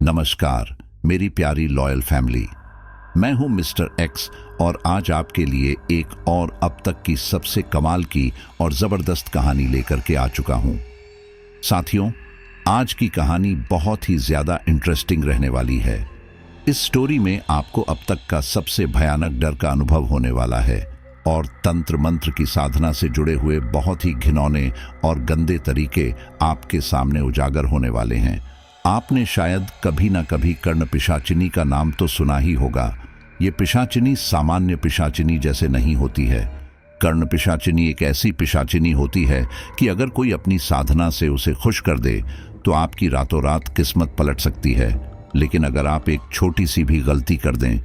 नमस्कार मेरी प्यारी लॉयल फैमिली, मैं हूं मिस्टर एक्स और आज आपके लिए एक और अब तक की सबसे कमाल की और ज़बरदस्त कहानी लेकर के आ चुका हूं। साथियों, आज की कहानी बहुत ही ज़्यादा इंटरेस्टिंग रहने वाली है। इस स्टोरी में आपको अब तक का सबसे भयानक डर का अनुभव होने वाला है और तंत्र मंत्र की साधना से जुड़े हुए बहुत ही घिनौने और गंदे तरीके आपके सामने उजागर होने वाले हैं। आपने शायद कभी ना कभी कर्ण पिशाचिनी का नाम तो सुना ही होगा। ये पिशाचिनी सामान्य पिशाचिनी जैसे नहीं होती है। कर्ण पिशाचिनी एक ऐसी पिशाचिनी होती है कि अगर कोई अपनी साधना से उसे खुश कर दे तो आपकी रातों रात किस्मत पलट सकती है, लेकिन अगर आप एक छोटी सी भी गलती कर दें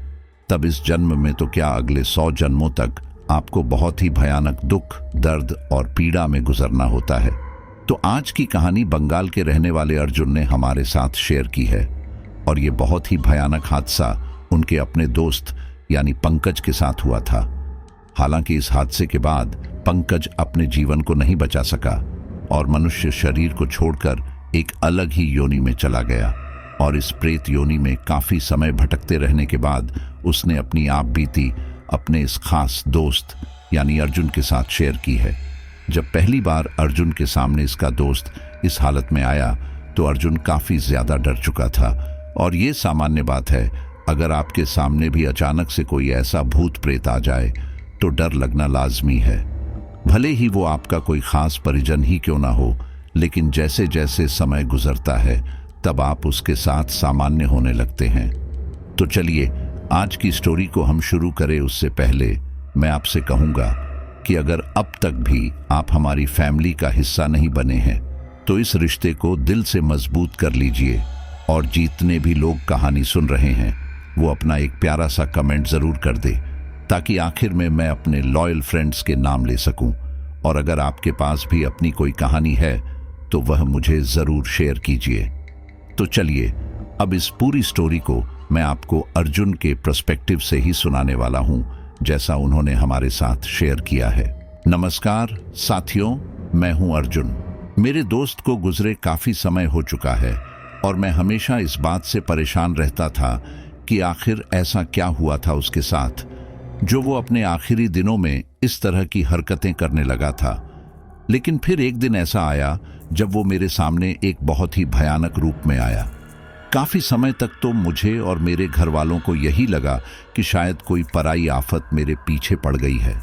तब इस जन्म में तो क्या अगले 100 जन्मों तक आपको बहुत ही भयानक दुख, दर्द और पीड़ा में गुजरना होता है। तो आज की कहानी बंगाल के रहने वाले अर्जुन ने हमारे साथ शेयर की है और ये बहुत ही भयानक हादसा उनके अपने दोस्त यानी पंकज के साथ हुआ था। हालांकि इस हादसे के बाद पंकज अपने जीवन को नहीं बचा सका और मनुष्य शरीर को छोड़कर एक अलग ही योनि में चला गया और इस प्रेत योनि में काफी समय भटकते रहने के बाद उसने अपनी आप बीती अपने इस खास दोस्त यानी अर्जुन के साथ शेयर की है। जब पहली बार अर्जुन के सामने इसका दोस्त इस हालत में आया तो अर्जुन काफी ज्यादा डर चुका था और ये सामान्य बात है। अगर आपके सामने भी अचानक से कोई ऐसा भूत प्रेत आ जाए तो डर लगना लाजमी है, भले ही वो आपका कोई खास परिजन ही क्यों ना हो। लेकिन जैसे जैसे समय गुजरता है तब आप उसके साथ सामान्य होने लगते हैं। तो चलिए आज की स्टोरी को हम शुरू करें उससे पहले मैं आपसे कहूंगा कि अगर अब तक भी आप हमारी फैमिली का हिस्सा नहीं बने हैं तो इस रिश्ते को दिल से मजबूत कर लीजिए और जितने भी लोग कहानी सुन रहे हैं वो अपना एक प्यारा सा कमेंट जरूर कर दे ताकि आखिर में मैं अपने लॉयल फ्रेंड्स के नाम ले सकूं। और अगर आपके पास भी अपनी कोई कहानी है तो वह मुझे जरूर शेयर कीजिए। तो चलिए अब इस पूरी स्टोरी को मैं आपको अर्जुन के पर्सपेक्टिव से ही सुनाने वाला हूं, जैसा उन्होंने हमारे साथ शेयर किया है। नमस्कार साथियों, मैं हूं अर्जुन। मेरे दोस्त को गुजरे काफी समय हो चुका है और मैं हमेशा इस बात से परेशान रहता था कि आखिर ऐसा क्या हुआ था उसके साथ जो वो अपने आखिरी दिनों में इस तरह की हरकतें करने लगा था। लेकिन फिर एक दिन ऐसा आया जब वो मेरे सामने एक बहुत ही भयानक रूप में आया। काफी समय तक तो मुझे और मेरे घर वालों को यही लगा कि शायद कोई पराई आफत मेरे पीछे पड़ गई है।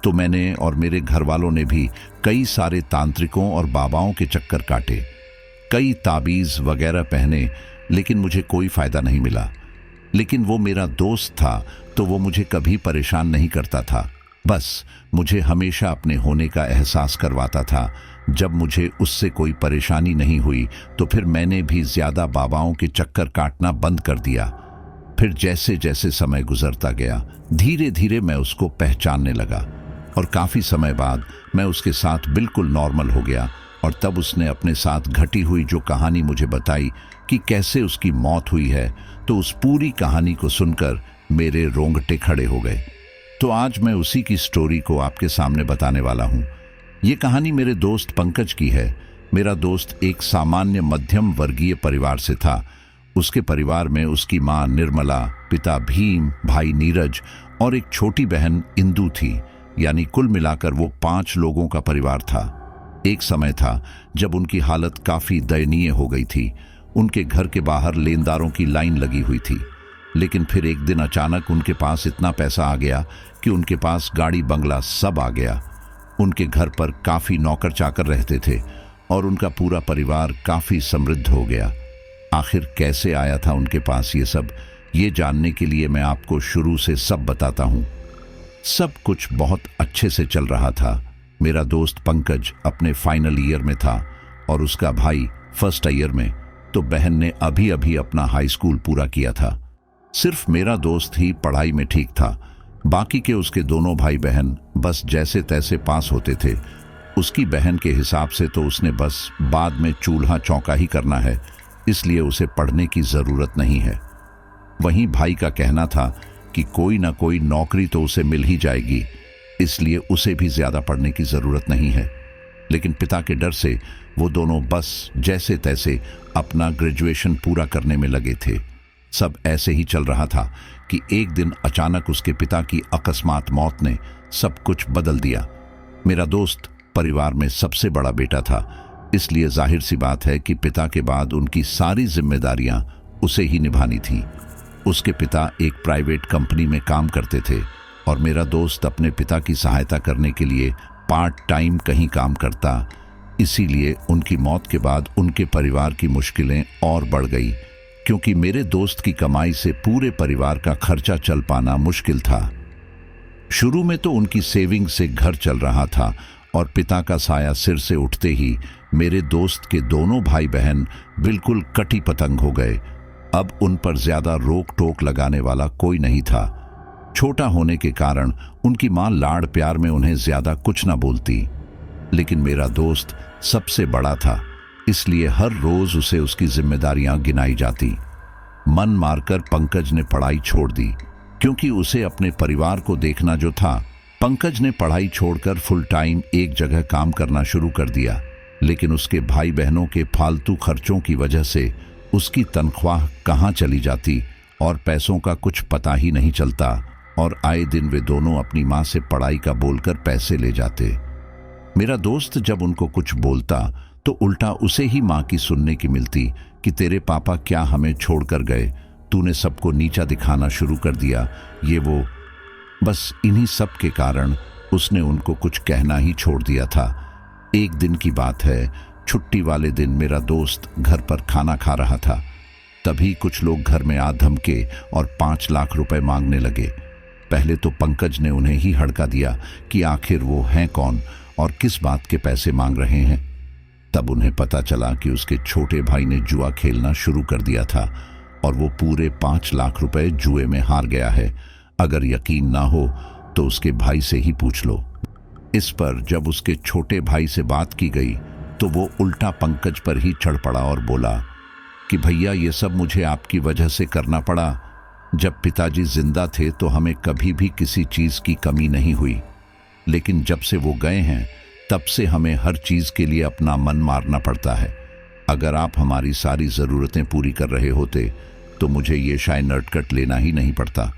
तो मैंने और मेरे घर वालों ने भी कई सारे तांत्रिकों और बाबाओं के चक्कर काटे, कई ताबीज वगैरह पहने, लेकिन मुझे कोई फायदा नहीं मिला। लेकिन वो मेरा दोस्त था तो वो मुझे कभी परेशान नहीं करता था, बस मुझे हमेशा अपने होने का एहसास करवाता था। जब मुझे उससे कोई परेशानी नहीं हुई तो फिर मैंने भी ज्यादा बाबाओं के चक्कर काटना बंद कर दिया। फिर जैसे जैसे समय गुजरता गया धीरे धीरे मैं उसको पहचानने लगा और काफी समय बाद मैं उसके साथ बिल्कुल नॉर्मल हो गया। और तब उसने अपने साथ घटी हुई जो कहानी मुझे बताई कि कैसे उसकी मौत हुई है, तो उस पूरी कहानी को सुनकर मेरे रोंगटे खड़े हो गए। तो आज मैं उसी की स्टोरी को आपके सामने बताने वाला हूँ। ये कहानी मेरे दोस्त पंकज की है। मेरा दोस्त एक सामान्य मध्यम वर्गीय परिवार से था। उसके परिवार में उसकी माँ निर्मला, पिता भीम, भाई नीरज और एक छोटी बहन इंदु थी। यानी कुल मिलाकर वो 5 लोगों का परिवार था। एक समय था जब उनकी हालत काफी दयनीय हो गई थी। उनके घर के बाहर लेनदारों की लाइन लगी हुई थी। लेकिन फिर एक दिन अचानक उनके पास इतना पैसा आ गया कि उनके पास गाड़ी बंगला सब आ गया। उनके घर पर काफी नौकर चाकर रहते थे और उनका पूरा परिवार काफी समृद्ध हो गया। आखिर कैसे आया था उनके पास ये सब, ये जानने के लिए मैं आपको शुरू से सब बताता हूँ। सब कुछ बहुत अच्छे से चल रहा था। मेरा दोस्त पंकज अपने फाइनल ईयर में था और उसका भाई फर्स्ट ईयर में। तो बहन ने अभी अभी अपना हाई स्कूल पूरा किया था। सिर्फ मेरा दोस्त ही पढ़ाई में ठीक था, बाकी के उसके दोनों भाई बहन बस जैसे तैसे पास होते थे। उसकी बहन के हिसाब से तो उसने बस बाद में चूल्हा चौका ही करना है, इसलिए उसे पढ़ने की ज़रूरत नहीं है। वहीं भाई का कहना था कि कोई ना कोई नौकरी तो उसे मिल ही जाएगी, इसलिए उसे भी ज़्यादा पढ़ने की ज़रूरत नहीं है। लेकिन पिता के डर से वो दोनों बस जैसे तैसे अपना ग्रेजुएशन पूरा करने में लगे थे। सब ऐसे ही चल रहा था कि एक दिन अचानक उसके पिता की अकस्मात मौत ने सब कुछ बदल दिया। मेरा दोस्त परिवार में सबसे बड़ा बेटा था, इसलिए जाहिर सी बात है कि पिता के बाद उनकी सारी जिम्मेदारियां उसे ही निभानी थी। उसके पिता एक प्राइवेट कंपनी में काम करते थे और मेरा दोस्त अपने पिता की सहायता करने के लिए पार्ट टाइम कहीं काम करता। इसीलिए उनकी मौत के बाद उनके परिवार की मुश्किलें और बढ़ गई, क्योंकि मेरे दोस्त की कमाई से पूरे परिवार का खर्चा चल पाना मुश्किल था। शुरू में तो उनकी सेविंग से घर चल रहा था और पिता का साया सिर से उठते ही मेरे दोस्त के दोनों भाई बहन बिल्कुल कटी पतंग हो गए। अब उन पर ज्यादा रोक टोक लगाने वाला कोई नहीं था। छोटा होने के कारण उनकी मां लाड़ प्यार में उन्हें ज्यादा कुछ ना बोलती, लेकिन मेरा दोस्त सबसे बड़ा था, इसलिए हर रोज उसे उसकी जिम्मेदारियां गिनाई जाती। मन मारकर पंकज ने पढ़ाई छोड़ दी, क्योंकि उसे अपने परिवार को देखना जो था। पंकज ने पढ़ाई छोड़कर फुल टाइम एक जगह काम करना शुरू कर दिया, लेकिन उसके भाई बहनों के फालतू खर्चों की वजह से उसकी तनख्वाह कहाँ चली जाती और पैसों का कुछ पता ही नहीं चलता, और आए दिन वे दोनों अपनी माँ से पढ़ाई का बोलकर पैसे ले जाते। मेरा दोस्त जब उनको कुछ बोलता तो उल्टा उसे ही माँ की सुनने की मिलती कि तेरे पापा क्या हमें छोड़कर गए, तूने सबको नीचा दिखाना शुरू कर दिया, ये वो। बस इन्हीं सब के कारण उसने उनको कुछ कहना ही छोड़ दिया था। एक दिन की बात है, छुट्टी वाले दिन मेरा दोस्त घर पर खाना खा रहा था, तभी कुछ लोग घर में आ धमके और 5 लाख रुपए मांगने लगे। पहले तो पंकज ने उन्हें ही हड़का दिया कि आखिर वो हैं कौन और किस बात के पैसे मांग रहे हैं। तब उन्हें पता चला कि उसके छोटे भाई ने जुआ खेलना शुरू कर दिया था और वो पूरे 5 लाख रुपए जुए में हार गया है। अगर यकीन ना हो तो उसके भाई से ही पूछ लो। इस पर जब उसके छोटे भाई से बात की गई तो वो उल्टा पंकज पर ही चढ़ पड़ा और बोला कि भैया ये सब मुझे आपकी वजह से करना पड़ा। जब पिताजी जिंदा थे तो हमें कभी भी किसी चीज की कमी नहीं हुई, लेकिन जब से वो गए हैं तब से हमें हर चीज के लिए अपना मन मारना पड़ता है। अगर आप हमारी सारी जरूरतें पूरी कर रहे होते तो मुझे ये शाय नटकट लेना ही नहीं पड़ता।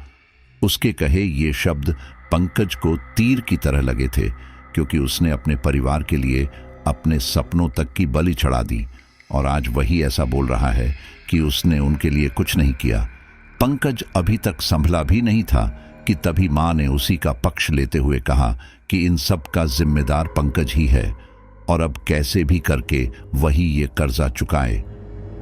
उसके कहे ये शब्द पंकज को तीर की तरह लगे थे, क्योंकि उसने अपने परिवार के लिए अपने सपनों तक की बलि चढ़ा दी और आज वही ऐसा बोल रहा है कि उसने उनके लिए कुछ नहीं किया। पंकज अभी तक संभला भी नहीं था कि तभी मां ने उसी का पक्ष लेते हुए कहा कि इन सब का जिम्मेदार पंकज ही है और अब कैसे भी करके वही ये कर्जा चुकाए।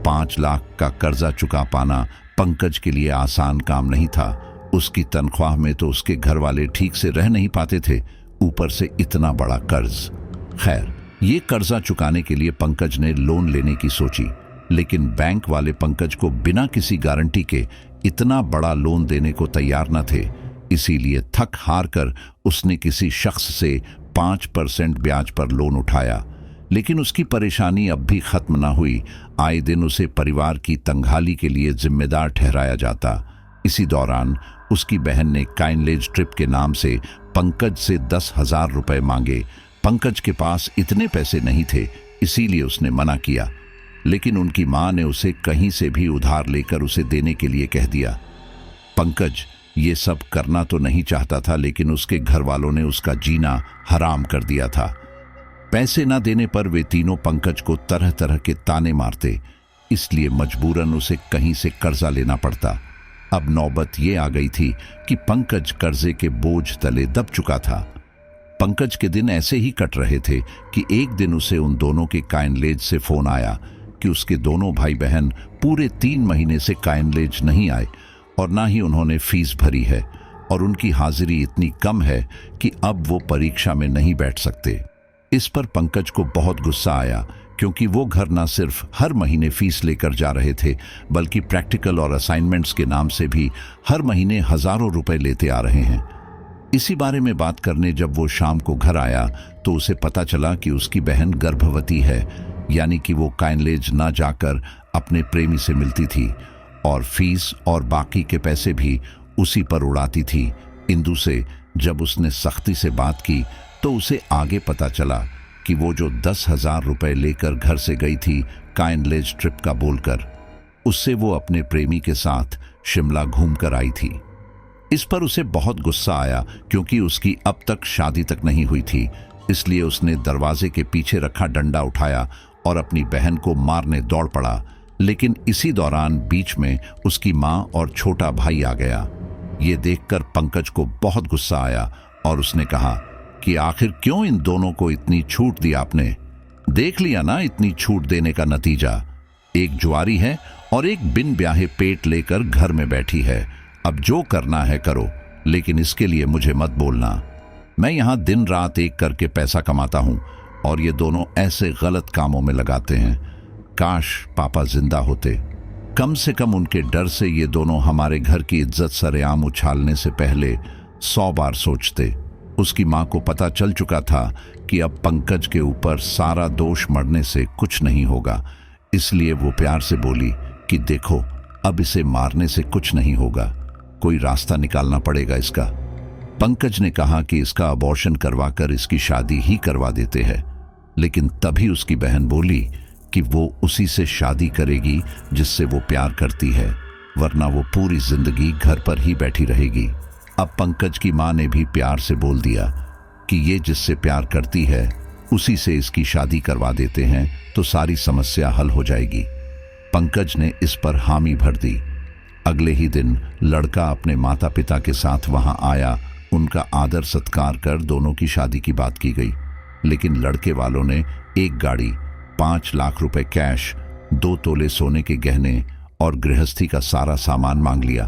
5 लाख का कर्जा चुका पाना पंकज के लिए आसान काम नहीं था। उसकी तनख्वाह में तो उसके घर वाले ठीक से रह नहीं पाते थे, ऊपर से इतना बड़ा कर्ज। खैर, ये कर्जा चुकाने के लिए पंकज ने लोन लेने की सोची, लेकिन बैंक वाले पंकज को बिना किसी गारंटी के इतना बड़ा लोन देने को तैयार न थे। इसीलिए थक हार कर उसने किसी शख्स से 5% ब्याज पर लोन उठाया, लेकिन उसकी परेशानी अब भी खत्म न हुई। आए दिन उसे परिवार की तंगहाली के लिए जिम्मेदार ठहराया जाता। इसी दौरान उसकी बहन ने काइनलेज ट्रिप के नाम से पंकज से 10,000 रुपए मांगे। पंकज के पास इतने पैसे नहीं थे, इसीलिए उसने मना किया, लेकिन उनकी मां ने उसे कहीं से भी उधार लेकर उसे देने के लिए कह दिया। पंकज ये सब करना तो नहीं चाहता था, लेकिन उसके घर वालों ने उसका जीना हराम कर दिया था। पैसे न देने पर वे तीनों पंकज को तरह तरह के ताने मारते, इसलिए मजबूरन उसे कहीं से कर्जा लेना पड़ता। अब नौबत ये आ गई थी कि पंकज कर्जे के बोझ तले दब चुका था। पंकज के दिन ऐसे ही कट रहे थे कि एक दिन उसे उन दोनों के काइनलेज से फोन आया कि उसके दोनों भाई बहन पूरे 3 महीने से काइनलेज नहीं आए और ना ही उन्होंने फीस भरी है, और उनकी हाजिरी इतनी कम है कि अब वो परीक्षा में नहीं बैठ सकते। इस पर पंकज को बहुत गुस्सा आया, क्योंकि वो घर ना सिर्फ हर महीने फीस लेकर जा रहे थे, बल्कि प्रैक्टिकल और असाइनमेंट्स के नाम से भी हर महीने हजारों रुपए लेते आ रहे हैं। इसी बारे में बात करने जब वो शाम को घर आया तो उसे पता चला कि उसकी बहन गर्भवती है, यानी कि वो काइनलेज ना जाकर अपने प्रेमी से मिलती थी और फीस और बाकी के पैसे भी उसी पर उड़ाती थी। इंदु से जब उसने सख्ती से बात की तो उसे आगे पता चला कि वो जो 10,000 रुपए लेकर घर से गई थी काइनलेज ट्रिप का बोलकर, उससे वो अपने प्रेमी के साथ शिमला घूमकर आई थी। इस पर उसे बहुत गुस्सा आया क्योंकि उसकी अब तक शादी तक नहीं हुई थी। इसलिए उसने दरवाजे के पीछे रखा डंडा उठाया और अपनी बहन को मारने दौड़ पड़ा। लेकिन इसी दौरान बीच में उसकी माँ और छोटा भाई आ गया। ये देखकर पंकज को बहुत गुस्सा आया और उसने कहा कि आखिर क्यों इन दोनों को इतनी छूट दी आपने? देख लिया ना इतनी छूट देने का नतीजा। एक जुआरी है और एक बिन ब्याहे पेट लेकर घर में बैठी है। अब जो करना है करो, लेकिन इसके लिए मुझे मत बोलना। मैं यहाँ दिन रात एक करके पैसा कमाता हूँ और ये दोनों ऐसे गलत कामों में लगाते हैं। काश पापा जिंदा होते, कम से कम उनके डर से ये दोनों हमारे घर की इज्जत सरेआम उछालने से पहले 100 बार सोचते। उसकी माँ को पता चल चुका था कि अब पंकज के ऊपर सारा दोष मरने से कुछ नहीं होगा। इसलिए वो प्यार से बोली कि देखो, अब इसे मारने से कुछ नहीं होगा, कोई रास्ता निकालना पड़ेगा इसका। पंकज ने कहा कि इसका अबॉर्शन करवाकर इसकी शादी ही करवा देते हैं। लेकिन तभी उसकी बहन बोली कि वो उसी से शादी करेगी जिससे वो प्यार करती है, वरना वो पूरी जिंदगी घर पर ही बैठी रहेगी। अब पंकज की माँ ने भी प्यार से बोल दिया कि ये जिससे प्यार करती है उसी से इसकी शादी करवा देते हैं तो सारी समस्या हल हो जाएगी। पंकज ने इस पर हामी भर दी। अगले ही दिन लड़का अपने माता पिता के साथ वहां आया। उनका आदर सत्कार कर दोनों की शादी की बात की गई। लेकिन लड़के वालों ने एक गाड़ी, 5 लाख रुपए कैश, 2 तोले सोने के गहने और गृहस्थी का सारा सामान मांग लिया।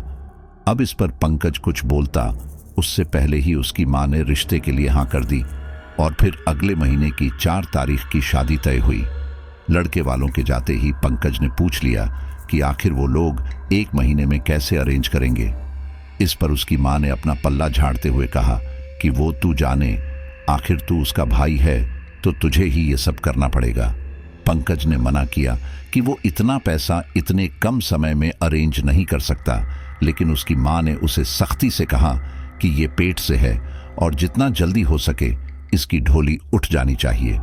अब इस पर पंकज कुछ बोलता उससे पहले ही उसकी मां ने रिश्ते के लिए हाँ कर दी और फिर अगले महीने की 4 तारीख की शादी तय हुई। लड़के वालों के जाते ही पंकज ने पूछ लिया कि आखिर वो लोग 1 महीने में कैसे अरेंज करेंगे। इस पर उसकी मां ने अपना पल्ला झाड़ते हुए कहा कि वो तू जाने, आखिर तू उसका भाई है तो तुझे ही ये सब करना पड़ेगा। पंकज ने मना किया कि वो इतना पैसा इतने कम समय में अरेंज नहीं कर सकता। लेकिन उसकी मां ने उसे सख्ती से कहा कि ये पेट से है और जितना जल्दी हो सके इसकी ढोली उठ जानी चाहिए।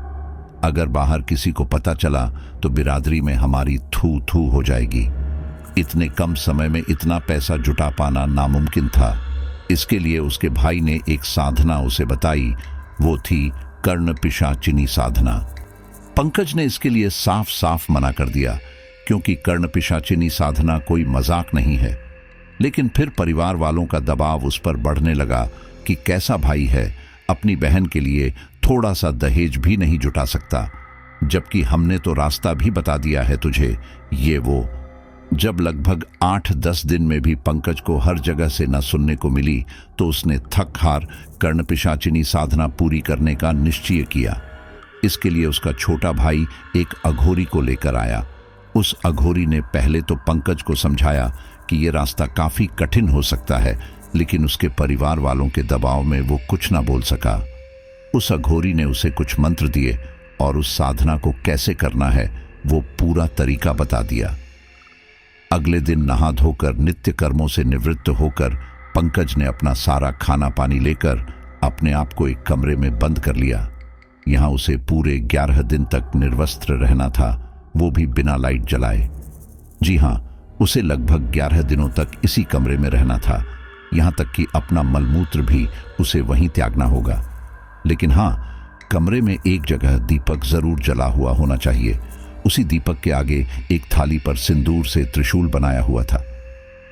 अगर बाहर किसी को पता चला तो बिरादरी में हमारी थू थू हो जाएगी। इतने कम समय में इतना पैसा जुटा पाना नामुमकिन था। इसके लिए उसके भाई ने एक साधना उसे बताई, वो थी कर्ण पिशाचिनी साधना। पंकज ने इसके लिए साफ साफ मना कर दिया क्योंकि कर्ण पिशाचिनी साधना कोई मजाक नहीं है। लेकिन फिर परिवार वालों का दबाव उस पर बढ़ने लगा कि कैसा भाई है, अपनी बहन के लिए थोड़ा सा दहेज भी नहीं जुटा सकता, जबकि हमने तो रास्ता भी बता दिया है तुझे, ये वो। जब लगभग 8-10 दिन में भी पंकज को हर जगह से न सुनने को मिली तो उसने थक हार कर्ण पिशाचिनी साधना पूरी करने का निश्चय किया। इसके लिए उसका छोटा भाई एक अघोरी को लेकर आया। उस अघोरी ने पहले तो पंकज को समझाया कि ये रास्ता काफी कठिन हो सकता है, लेकिन उसके परिवार वालों के दबाव में वो कुछ ना बोल सका। उस अघोरी ने उसे कुछ मंत्र दिए और उस साधना को कैसे करना है वो पूरा तरीका बता दिया। अगले दिन नहा धोकर नित्य कर्मों से निवृत्त होकर पंकज ने अपना सारा खाना पानी लेकर अपने आप को एक कमरे में बंद कर लिया। यहाँ उसे पूरे 11 दिन तक निर्वस्त्र रहना था, वो भी बिना लाइट जलाए। जी हाँ, उसे लगभग 11 दिनों तक इसी कमरे में रहना था, यहाँ तक कि अपना मलमूत्र भी उसे वहीं त्यागना होगा। लेकिन हाँ, कमरे में एक जगह दीपक जरूर जला हुआ होना चाहिए। उसी दीपक के आगे एक थाली पर सिंदूर से त्रिशूल बनाया हुआ था।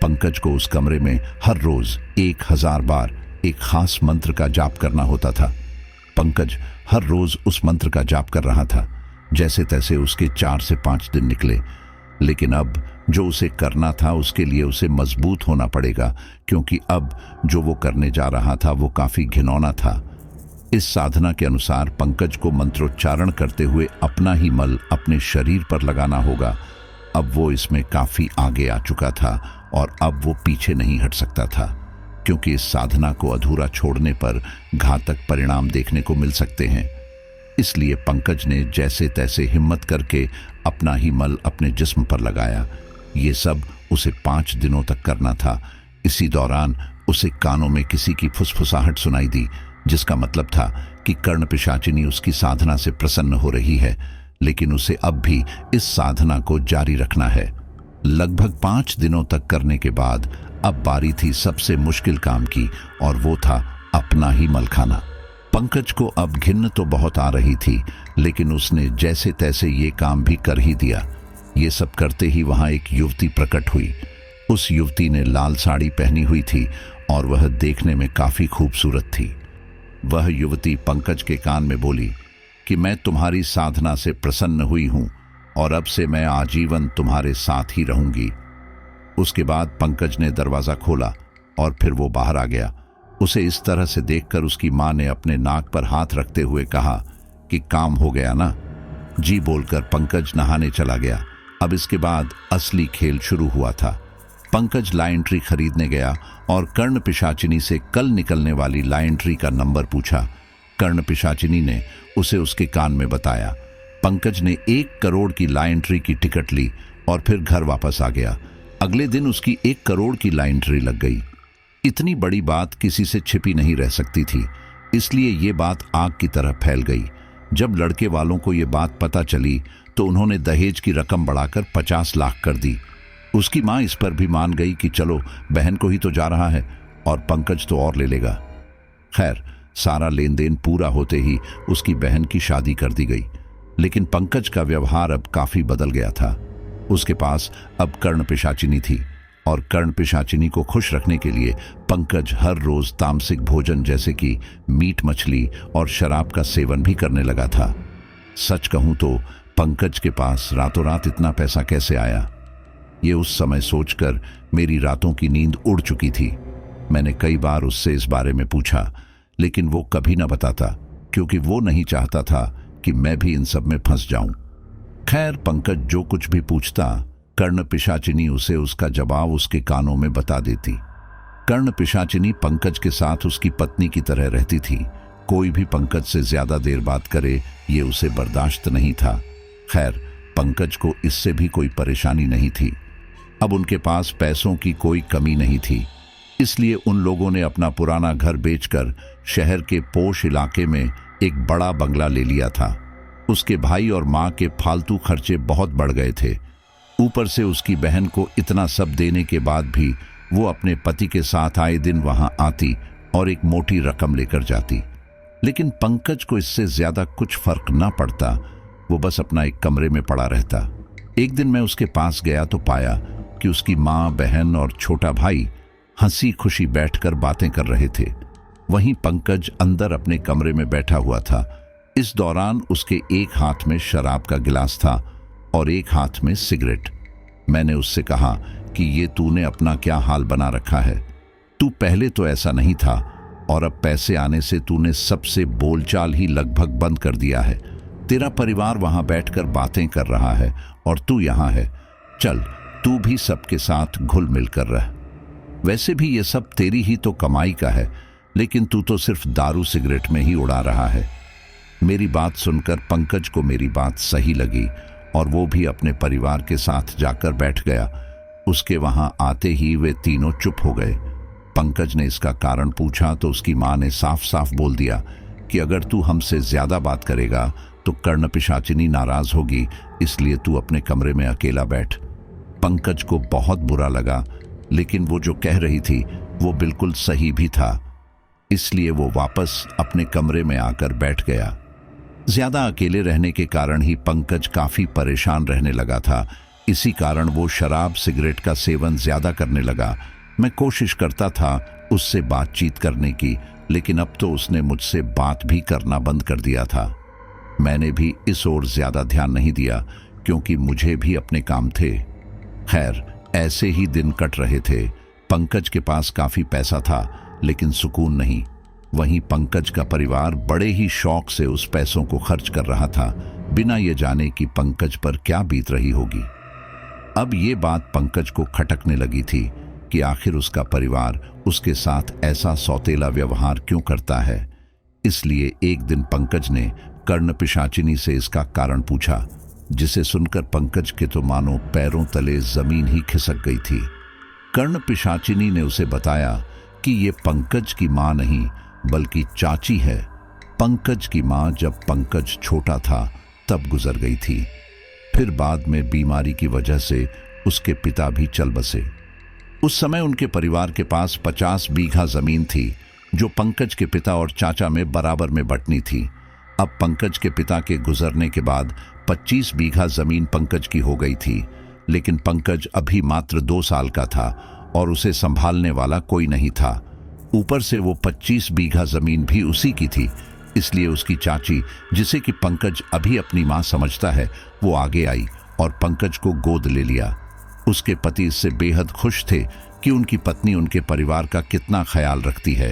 पंकज को उस कमरे में हर रोज 1000 बार एक खास मंत्र का जाप करना होता था। पंकज हर रोज उस मंत्र का जाप कर रहा था। जैसे तैसे उसके 4 से 5 दिन निकले, लेकिन अब जो उसे करना था उसके लिए उसे मजबूत होना पड़ेगा, क्योंकि अब जो वो करने जा रहा था वो काफी घिनौना था। इस साधना के अनुसार पंकज को मंत्रोच्चारण करते हुए अपना ही मल अपने शरीर पर लगाना होगा। अब वो इसमें काफी आगे आ चुका था और अब वो पीछे नहीं हट सकता था, क्योंकि इस साधना को अधूरा छोड़ने पर घातक परिणाम देखने को मिल सकते हैं। इसलिए पंकज ने जैसे तैसे हिम्मत करके अपना ही मल अपने जिस्म पर लगाया। ये सब उसे 5 दिनों तक करना था। इसी दौरान उसे कानों में किसी की फुसफुसाहट सुनाई दी, जिसका मतलब था कि कर्ण पिशाचिनी उसकी साधना से प्रसन्न हो रही है, लेकिन उसे अब भी इस साधना को जारी रखना है। लगभग 5 दिनों तक करने के बाद अब बारी थी सबसे मुश्किल काम की, और वो था अपना ही मल खाना। पंकज को अब घिन्न तो बहुत आ रही थी, लेकिन उसने जैसे तैसे ये काम भी कर ही दिया। ये सब करते ही वहां एक युवती प्रकट हुई। उस युवती ने लाल साड़ी पहनी हुई थी और वह देखने में काफी खूबसूरत थी। वह युवती पंकज के कान में बोली कि मैं तुम्हारी साधना से प्रसन्न हुई हूं और अब से मैं आजीवन तुम्हारे साथ ही रहूंगी। उसके बाद पंकज ने दरवाजा खोला और फिर वो बाहर आ गया। उसे इस तरह से देखकर उसकी मां ने अपने नाक पर हाथ रखते हुए कहा कि काम हो गया ना। जी बोलकर पंकज नहाने चला गया। अब इसके बाद असली खेल शुरू हुआ था। पंकज लाइंट्री खरीदने गया और कर्ण पिशाचिनी से कल निकलने वाली लाइंट्री का नंबर पूछा। कर्ण पिशाचिनी ने उसे उसके कान में बताया। पंकज ने 1 करोड़ की लाइंट्री की टिकट ली और फिर घर वापस आ गया। अगले दिन उसकी 1 करोड़ की लाइंट्री लग गई। इतनी बड़ी बात किसी से छिपी नहीं रह सकती थी, इसलिए ये बात आग की तरह फैल गई। जब लड़के वालों को ये बात पता चली तो उन्होंने दहेज की रकम बढ़ाकर 50 लाख कर दी। उसकी मां इस पर भी मान गई कि चलो बहन को ही तो जा रहा है और पंकज तो और ले लेगा। खैर, सारा लेन देन पूरा होते ही उसकी बहन की शादी कर दी गई। लेकिन पंकज का व्यवहार अब काफी बदल गया था। उसके पास अब कर्ण पिशाचिनी थी और कर्ण पिशाचिनी को खुश रखने के लिए पंकज हर रोज तामसिक भोजन जैसे कि मीट मछली और शराब का सेवन भी करने लगा था। सच कहूं तो पंकज के पास रातों रात इतना पैसा कैसे आया, ये उस समय सोचकर मेरी रातों की नींद उड़ चुकी थी। मैंने कई बार उससे इस बारे में पूछा, लेकिन वो कभी ना बताता, क्योंकि वो नहीं चाहता था कि मैं भी इन सब में फंस जाऊं। खैर, पंकज जो कुछ भी पूछता, कर्ण पिशाचिनी उसे उसका जवाब उसके कानों में बता देती। कर्ण पिशाचिनी पंकज के साथ उसकी पत्नी की तरह रहती थी। कोई भी पंकज से ज्यादा देर बात करे ये उसे बर्दाश्त नहीं था। खैर, पंकज को इससे भी कोई परेशानी नहीं थी। अब उनके पास पैसों की कोई कमी नहीं थी, इसलिए उन लोगों ने अपना पुराना घर बेचकर शहर के पोश इलाके में एक बड़ा बंगला ले लिया था। उसके भाई और मां के फालतू खर्चे बहुत बढ़ गए थे। ऊपर से उसकी बहन को इतना सब देने के बाद भी वो अपने पति के साथ आए दिन वहां आती और एक मोटी रकम लेकर जाती। लेकिन पंकज को इससे ज्यादा कुछ फर्क ना पड़ता। वो बस अपना एक कमरे में पड़ा रहता। एक दिन मैं उसके पास गया तो पाया कि उसकी मां, बहन और छोटा भाई हंसी खुशी बैठकर बातें कर रहे थे। वहीं पंकज अंदर अपने कमरे में बैठा हुआ था। इस दौरान उसके एक हाथ में शराब का गिलास था और एक हाथ में सिगरेट। मैंने उससे कहा कि ये तूने अपना क्या हाल बना रखा है। तू पहले तो ऐसा नहीं था और अब पैसे आने से तूने सबसे बोलचाल ही लगभग बंद कर दिया है। तेरा परिवार वहां बैठकर बातें कर रहा है और तू यहां है। चल, तू भी सबके साथ घुल मिल कर रह। वैसे भी ये सब तेरी ही तो कमाई का है, लेकिन तू तो सिर्फ दारू सिगरेट में ही उड़ा रहा है। मेरी बात सुनकर पंकज को मेरी बात सही लगी और वो भी अपने परिवार के साथ जाकर बैठ गया। उसके वहां आते ही वे तीनों चुप हो गए। पंकज ने इसका कारण पूछा तो उसकी मां ने साफ साफ बोल दिया कि अगर तू हमसे ज्यादा बात करेगा तो कर्ण पिशाचिनी नाराज होगी, इसलिए तू अपने कमरे में अकेला बैठ। पंकज को बहुत बुरा लगा, लेकिन वो जो कह रही थी वो बिल्कुल सही भी था, इसलिए वो वापस अपने कमरे में आकर बैठ गया। ज्यादा अकेले रहने के कारण ही पंकज काफी परेशान रहने लगा था। इसी कारण वो शराब सिगरेट का सेवन ज्यादा करने लगा। मैं कोशिश करता था उससे बातचीत करने की, लेकिन अब तो उसने मुझसे बात भी करना बंद कर दिया था। मैंने भी इस ओर ज्यादा ध्यान नहीं दिया, क्योंकि मुझे भी अपने काम थे। खैर, ऐसे ही दिन कट रहे थे। पंकज के पास काफी पैसा था, लेकिन सुकून नहीं। वहीं पंकज का परिवार बड़े ही शौक से उस पैसों को खर्च कर रहा था, बिना ये जाने कि पंकज पर क्या बीत रही होगी। अब ये बात पंकज को खटकने लगी थी कि आखिर उसका परिवार उसके साथ ऐसा सौतेला व्यवहार क्यों करता है। इसलिए एक दिन पंकज ने कर्ण पिशाचिनी से इसका कारण पूछा, जिसे सुनकर पंकज के तो मानो पैरों तले जमीन ही खिसक गई थी। कर्ण पिशाचिनी ने उसे बताया कि ये पंकज की मां नहीं बल्कि चाची है। पंकज की माँ जब पंकज छोटा था तब गुजर गई थी। फिर बाद में बीमारी की वजह से उसके पिता भी चल बसे। उस समय उनके परिवार के पास 50 बीघा जमीन थी जो पंकज के पिता और चाचा में बराबर में बंटनी थी। अब पंकज के पिता के गुजरने के बाद 25 बीघा जमीन पंकज की हो गई थी, लेकिन पंकज अभी मात्र 2 साल का था और उसे संभालने वाला कोई नहीं था। ऊपर से वो 25 बीघा जमीन भी उसी की थी, इसलिए उसकी चाची, जिसे कि पंकज अभी अपनी माँ समझता है, वो आगे आई और पंकज को गोद ले लिया। उसके पति इससे बेहद खुश थे कि उनकी पत्नी उनके परिवार का कितना ख्याल रखती है।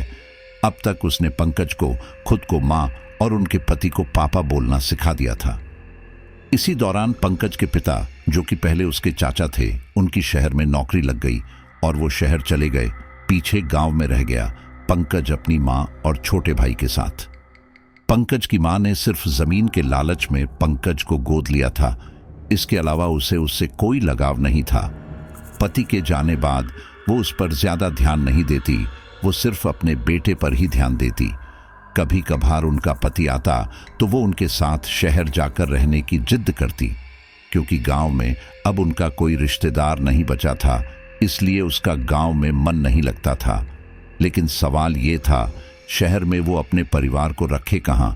अब तक उसने पंकज को खुद को माँ और उनके पति को पापा बोलना सिखा दिया था। इसी दौरान पंकज के पिता, जो कि पहले उसके चाचा थे, उनकी शहर में नौकरी लग गई और वो शहर चले गए। पीछे गांव में रह गया पंकज अपनी माँ और छोटे भाई के साथ। पंकज की माँ ने सिर्फ जमीन के लालच में पंकज को गोद लिया था, इसके अलावा उसे उससे कोई लगाव नहीं था। पति के जाने बाद वो उस पर ज्यादा ध्यान नहीं देती, वो सिर्फ अपने बेटे पर ही ध्यान देती। कभी कभार उनका पति आता तो वो उनके साथ शहर जाकर रहने की जिद करती, क्योंकि गांव में अब उनका कोई रिश्तेदार नहीं बचा था, इसलिए उसका गांव में मन नहीं लगता था। लेकिन सवाल ये था, शहर में वो अपने परिवार को रखे कहाँ।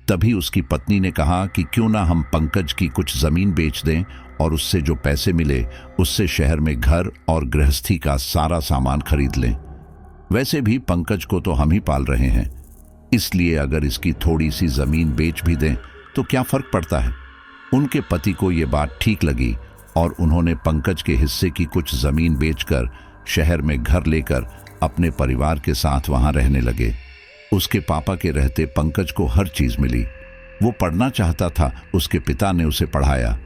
तभी उसकी पत्नी ने कहा कि क्यों ना हम पंकज की कुछ जमीन बेच दें और उससे जो पैसे मिले उससे शहर में घर और गृहस्थी का सारा सामान खरीद लें। वैसे भी पंकज को तो हम ही पाल रहे हैं, इसलिए अगर इसकी थोड़ी सी जमीन बेच भी दें तो क्या फर्क पड़ता है। उनके पति को ये बात ठीक लगी और उन्होंने पंकज के हिस्से की कुछ जमीन बेचकर शहर में घर लेकर अपने परिवार के साथ वहां रहने लगे। उसके पापा के रहते पंकज को हर चीज मिली। वो पढ़ना चाहता था, उसके पिता ने उसे पढ़ाया,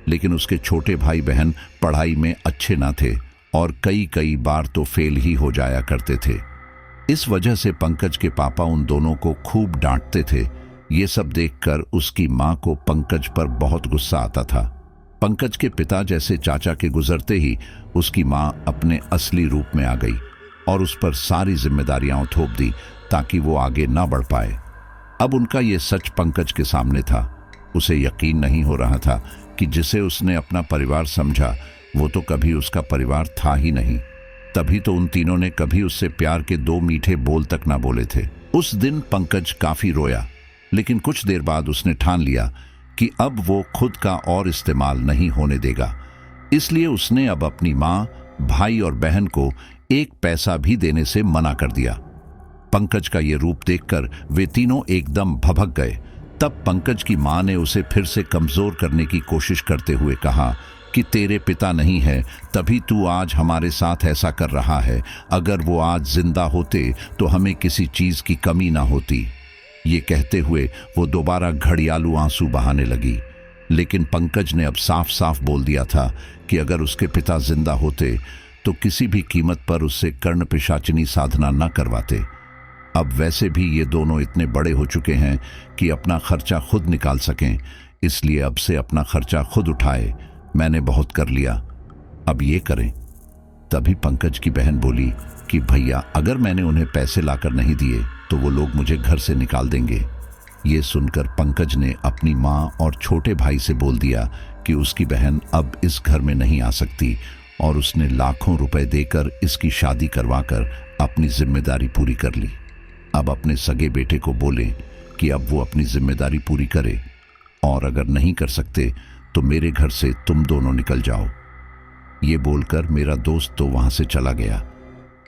लेकिन उसके छोटे भाई बहन पढ़ाई में अच्छे ना थे और कई बार तो फेल ही हो जाया करते थे। इस वजह से पंकज के पापा उन दोनों को खूब डांटते थे। ये सब देखकर उसकी माँ को पंकज पर बहुत गुस्सा आता था। पंकज के पिता जैसे चाचा के गुजरते ही उसकी माँ अपने असली रूप में आ गई और उस पर सारी जिम्मेदारियां थोप दी ताकि वो आगे ना बढ़ पाए। अब उनका ये सच पंकज के सामने था। उसे यकीन नहीं हो रहा था कि जिसे उसने अपना परिवार समझा वो तो कभी उसका परिवार था ही नहीं। तभी तो उन तीनों ने कभी उससे प्यार के 2 मीठे बोल तक ना बोले थे। उस दिन पंकज काफी रोया, लेकिन कुछ देर बाद उसने ठान लिया कि अब वो खुद का और इस्तेमाल नहीं होने देगा। इसलिए उसने अब अपनी माँ, भाई और बहन को 1 पैसा भी देने से मना कर दिया। पंकज का ये रूप देखकर वे तीनों एकदम भभक गए। तब पंकज की माँ ने उसे फिर से कमजोर करने की कोशिश करते हुए कहा कि तेरे पिता नहीं है तभी तू आज हमारे साथ ऐसा कर रहा है। अगर वो आज जिंदा होते तो हमें किसी चीज की कमी ना होती। ये कहते हुए वो दोबारा घड़ियालू आंसू बहाने लगी। लेकिन पंकज ने अब साफ साफ बोल दिया था कि अगर उसके पिता जिंदा होते तो किसी भी कीमत पर उससे कर्ण पिशाचिनी साधना न करवाते। अब वैसे भी ये दोनों इतने बड़े हो चुके हैं कि अपना खर्चा खुद निकाल सकें, इसलिए अब से अपना खर्चा खुद उठाए। मैंने बहुत कर लिया, अब ये करें। तभी पंकज की बहन बोली कि भैया, अगर मैंने उन्हें पैसे लाकर नहीं दिए तो वो लोग मुझे घर से निकाल देंगे। ये सुनकर पंकज ने अपनी माँ और छोटे भाई से बोल दिया कि उसकी बहन अब इस घर में नहीं आ सकती और उसने लाखों रुपए देकर इसकी शादी करवाकर अपनी जिम्मेदारी पूरी कर ली। अब अपने सगे बेटे को बोले कि अब वो अपनी जिम्मेदारी पूरी करे और अगर नहीं कर सकते तो मेरे घर से तुम दोनों निकल जाओ। ये बोलकर मेरा दोस्त तो वहां से चला गया।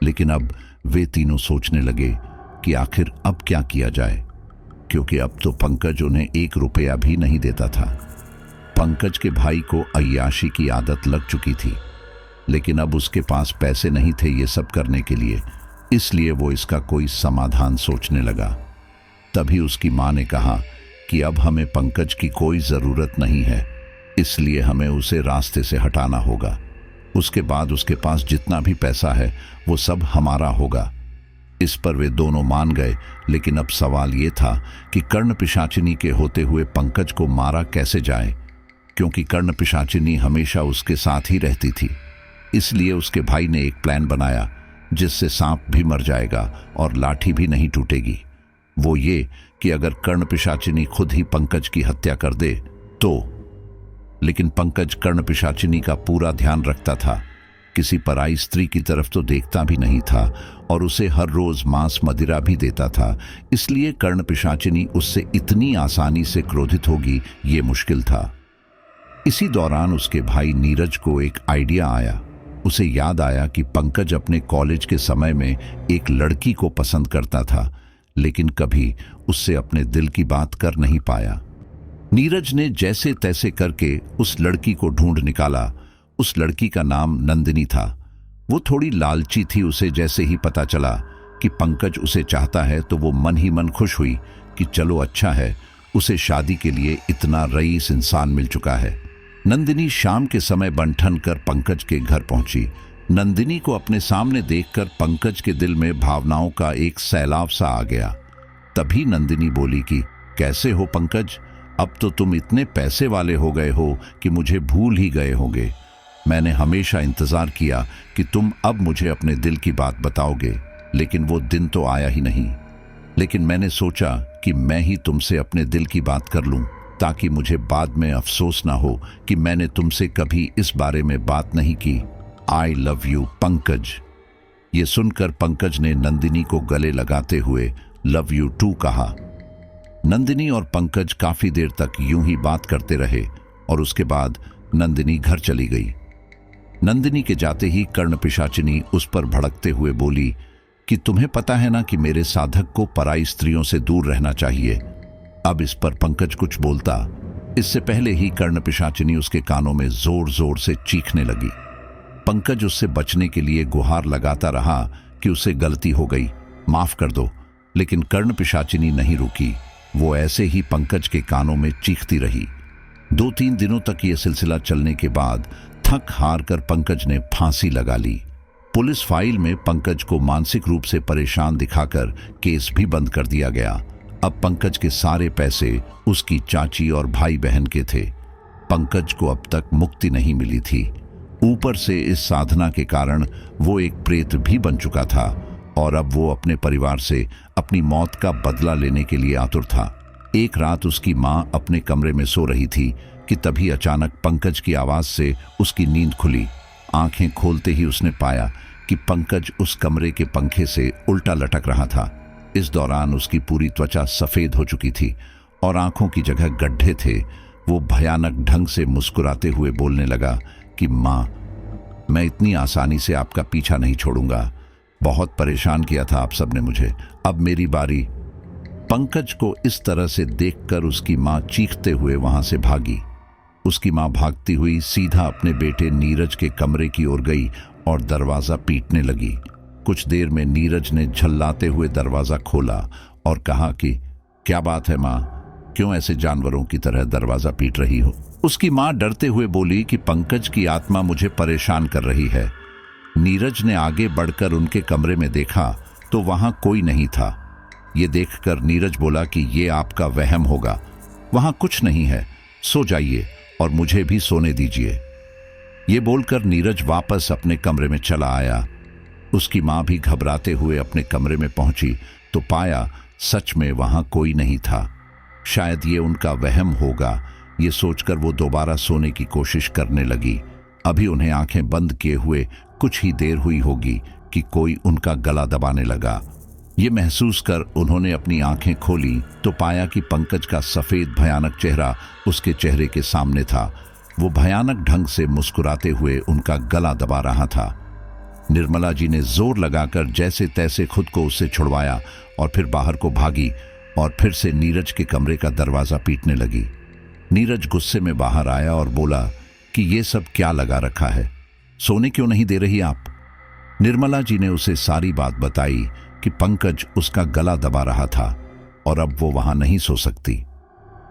लेकिन अब वे तीनों सोचने लगे कि आखिर अब क्या किया जाए, क्योंकि अब तो पंकज उन्हें 1 रुपया भी नहीं देता था। पंकज के भाई को अय्याशी की आदत लग चुकी थी, लेकिन अब उसके पास पैसे नहीं थे ये सब करने के लिए, इसलिए वो इसका कोई समाधान सोचने लगा। तभी उसकी माँ ने कहा कि अब हमें पंकज की कोई ज़रूरत नहीं है, इसलिए हमें उसे रास्ते से हटाना होगा। उसके बाद उसके पास जितना भी पैसा है वो सब हमारा होगा। इस पर वे दोनों मान गए। लेकिन अब सवाल ये था कि कर्ण पिशाचिनी के होते हुए पंकज को मारा कैसे जाए, क्योंकि कर्ण पिशाचिनी हमेशा उसके साथ ही रहती थी। इसलिए उसके भाई ने एक प्लान बनाया जिससे सांप भी मर जाएगा और लाठी भी नहीं टूटेगी। वो ये कि अगर कर्ण पिशाचिनी खुद ही पंकज की हत्या कर दे तो। लेकिन पंकज कर्ण पिशाचिनी का पूरा ध्यान रखता था, किसी पराई स्त्री की तरफ तो देखता भी नहीं था और उसे हर रोज मांस मदिरा भी देता था। इसलिए कर्ण पिशाचिनी उससे इतनी आसानी से क्रोधित होगी ये मुश्किल था। इसी दौरान उसके भाई नीरज को एक आइडिया आया। उसे याद आया कि पंकज अपने कॉलेज के समय में एक लड़की को पसंद करता था, लेकिन कभी उससे अपने दिल की बात कर नहीं पाया। नीरज ने जैसे तैसे करके उस लड़की को ढूंढ निकाला। उस लड़की का नाम नंदिनी था। वो थोड़ी लालची थी। उसे जैसे ही पता चला कि पंकज उसे चाहता है तो वो मन ही मन खुश हुई कि चलो अच्छा है, उसे शादी के लिए इतना रईस इंसान मिल चुका है। नंदिनी शाम के समय बन-ठन कर पंकज के घर पहुंची। नंदिनी को अपने सामने देखकर पंकज के दिल में भावनाओं का एक सैलाब सा आ गया। तभी नंदिनी बोली कि कैसे हो पंकज, अब तो तुम इतने पैसे वाले हो गए हो कि मुझे भूल ही गए होगे। मैंने हमेशा इंतजार किया कि तुम अब मुझे अपने दिल की बात बताओगे, लेकिन वो दिन तो आया ही नहीं। लेकिन मैंने सोचा कि मैं ही तुमसे अपने दिल की बात कर लूं, ताकि मुझे बाद में अफसोस ना हो कि मैंने तुमसे कभी इस बारे में बात नहीं की। I love you Pankaj. ये सुनकर पंकज ने नंदिनी को गले लगाते हुए लव यू टू कहा। नंदिनी और पंकज काफी देर तक यूं ही बात करते रहे और उसके बाद नंदिनी घर चली गई। नंदिनी के जाते ही कर्ण पिशाचिनी उस पर भड़कते हुए बोली कि तुम्हें पता है ना कि मेरे साधक को पराई स्त्रियों से दूर रहना चाहिए। अब इस पर पंकज कुछ बोलता, इससे पहले ही कर्ण पिशाचिनी उसके कानों में जोर जोर से चीखने लगी। पंकज उससे बचने के लिए गुहार लगाता रहा कि उसे गलती हो गई, माफ कर दो, लेकिन कर्ण पिशाचिनी नहीं रुकी। वो ऐसे ही पंकज के कानों में चीखती रही। 2-3 दिनों तक ये सिलसिला चलने के बाद थक हार कर पंकज ने फांसी लगा ली। पुलिस फाइल में पंकज को मानसिक रूप से परेशान दिखाकर केस भी बंद कर दिया गया। अब पंकज के सारे पैसे उसकी चाची और भाई बहन के थे। पंकज को अब तक मुक्ति नहीं मिली थी। ऊपर से इस साधना के कारण वो एक प्रेत भी बन चुका था और अब वो अपने परिवार से अपनी मौत का बदला लेने के लिए आतुर था। एक रात उसकी मां अपने कमरे में सो रही थी कि तभी अचानक पंकज की आवाज से उसकी नींद खुली। आंखें खोलते ही उसने पाया कि पंकज उस कमरे के पंखे से उल्टा लटक रहा था। इस दौरान उसकी पूरी त्वचा सफेद हो चुकी थी और आंखों की जगह गड्ढे थे। वो भयानक ढंग से मुस्कुराते हुए बोलने लगा कि मां, मैं इतनी आसानी से आपका पीछा नहीं छोड़ूंगा। बहुत परेशान किया था आप सबने मुझे, अब मेरी बारी। पंकज को इस तरह से देखकर उसकी मां चीखते हुए वहां से भागी। उसकी मां भागती हुई सीधा अपने बेटे नीरज के कमरे की ओर गई और दरवाजा पीटने लगी। कुछ देर में नीरज ने झल्लाते हुए दरवाजा खोला और कहा कि क्या बात है मां, क्यों ऐसे जानवरों की तरह दरवाजा पीट रही हो? उसकी मां डरते हुए बोली कि पंकज की आत्मा मुझे परेशान कर रही है। नीरज ने आगे बढ़कर उनके कमरे में देखा तो वहां कोई नहीं था। ये देखकर नीरज बोला कि ये आपका वहम होगा, वहां कुछ नहीं है, सो जाइए और मुझे भी सोने दीजिए। ये बोलकर नीरज वापस अपने कमरे में चला आया। उसकी मां भी घबराते हुए अपने कमरे में पहुंची तो पाया सच में वहां कोई नहीं था। शायद ये उनका वहम होगा, ये सोचकर वो दोबारा सोने की कोशिश करने लगी। अभी उन्हें आंखें बंद किए हुए कुछ ही देर हुई होगी कि कोई उनका गला दबाने लगा। ये महसूस कर उन्होंने अपनी आंखें खोली तो पाया कि पंकज का सफेद भयानक चेहरा उसके चेहरे के सामने था। वो भयानक ढंग से मुस्कुराते हुए उनका गला दबा रहा था। निर्मला जी ने जोर लगाकर जैसे तैसे खुद को उससे छुड़वाया और फिर बाहर को भागी और फिर से नीरज के कमरे का दरवाजा पीटने लगी। नीरज गुस्से में बाहर आया और बोला कि ये सब क्या लगा रखा है, सोने क्यों नहीं दे रही आप? निर्मला जी ने उसे सारी बात बताई कि पंकज उसका गला दबा रहा था और अब वो वहां नहीं सो सकती।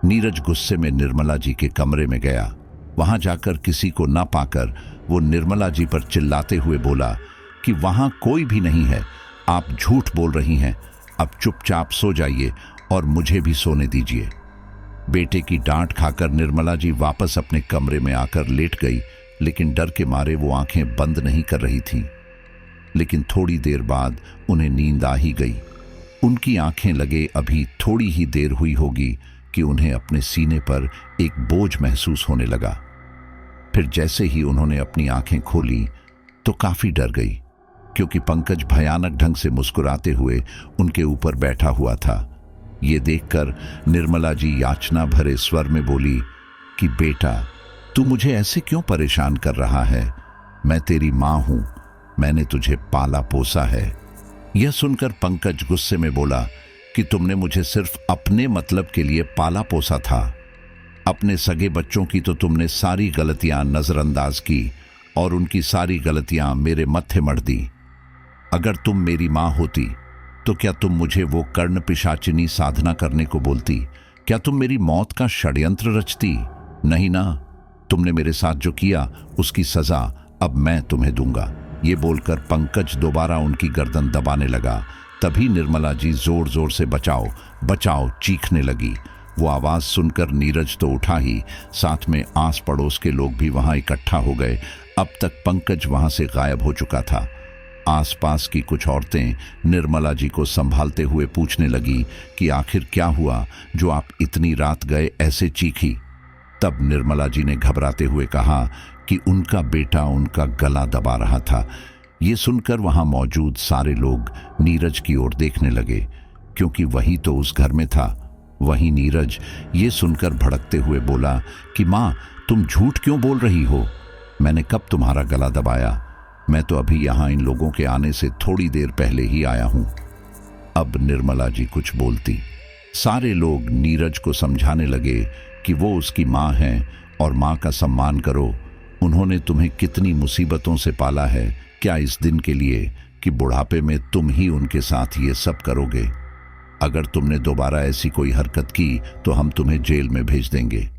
नीरज गुस्से में निर्मला जी के कमरे में गया। वहां जाकर किसी को न पाकर वो निर्मला जी पर चिल्लाते हुए बोला कि वहां कोई भी नहीं है, आप झूठ बोल रही हैं, अब चुपचाप सो जाइए और मुझे भी सोने दीजिए। बेटे की डांट खाकर निर्मला जी वापस अपने कमरे में आकर लेट गई, लेकिन डर के मारे वो आंखें बंद नहीं कर रही थीं। लेकिन थोड़ी देर बाद उन्हें नींद आ ही गई। उनकी आंखें लगे अभी थोड़ी ही देर हुई होगी कि उन्हें अपने सीने पर एक बोझ महसूस होने लगा। फिर जैसे ही उन्होंने अपनी आंखें खोली तो काफी डर गई, क्योंकि पंकज भयानक ढंग से मुस्कुराते हुए उनके ऊपर बैठा हुआ था। ये देखकर निर्मला जी याचना भरे स्वर में बोली कि बेटा, तू मुझे ऐसे क्यों परेशान कर रहा है? मैं तेरी मां हूं, मैंने तुझे पाला पोसा है। यह सुनकर पंकज गुस्से में बोला कि तुमने मुझे सिर्फ अपने मतलब के लिए पाला पोसा था। अपने सगे बच्चों की तो तुमने सारी गलतियां नजरअंदाज की और उनकी सारी गलतियां मेरे मत्थे मढ़ दी। अगर तुम मेरी मां होती तो क्या तुम मुझे वो कर्ण पिशाचिनी साधना करने को बोलती? क्या तुम मेरी मौत का षड्यंत्र रचती? नहीं ना। तुमने मेरे साथ जो किया उसकी सजा अब मैं तुम्हें दूंगा। ये बोलकर पंकज दोबारा उनकी गर्दन दबाने लगा। तभी निर्मला जी जोर जोर से बचाओ बचाओ चीखने लगी। वो आवाज सुनकर नीरज तो उठा ही, साथ में आस पड़ोस के लोग भी वहां इकट्ठा हो गए। अब तक पंकज वहां से गायब हो चुका था। आसपास की कुछ औरतें निर्मला जी को संभालते हुए पूछने लगी कि आखिर क्या हुआ जो आप इतनी रात गए ऐसे चीखी। तब निर्मला जी ने घबराते हुए कहा कि उनका बेटा उनका गला दबा रहा था। ये सुनकर वहां मौजूद सारे लोग नीरज की ओर देखने लगे, क्योंकि वही तो उस घर में था। वहीं नीरज ये सुनकर भड़कते हुए बोला कि मां, तुम झूठ क्यों बोल रही हो? मैंने कब तुम्हारा गला दबाया? मैं तो अभी यहां इन लोगों के आने से थोड़ी देर पहले ही आया हूं। अब निर्मला जी कुछ बोलती। सारे लोग नीरज को समझाने लगे कि वो उसकी मां है और मां का सम्मान करो। उन्होंने तुम्हें कितनी मुसीबतों से पाला है, क्या इस दिन के लिए कि बुढ़ापे में तुम ही उनके साथ ये सब करोगे? अगर तुमने दोबारा ऐसी कोई हरकत की तो हम तुम्हें जेल में भेज देंगे।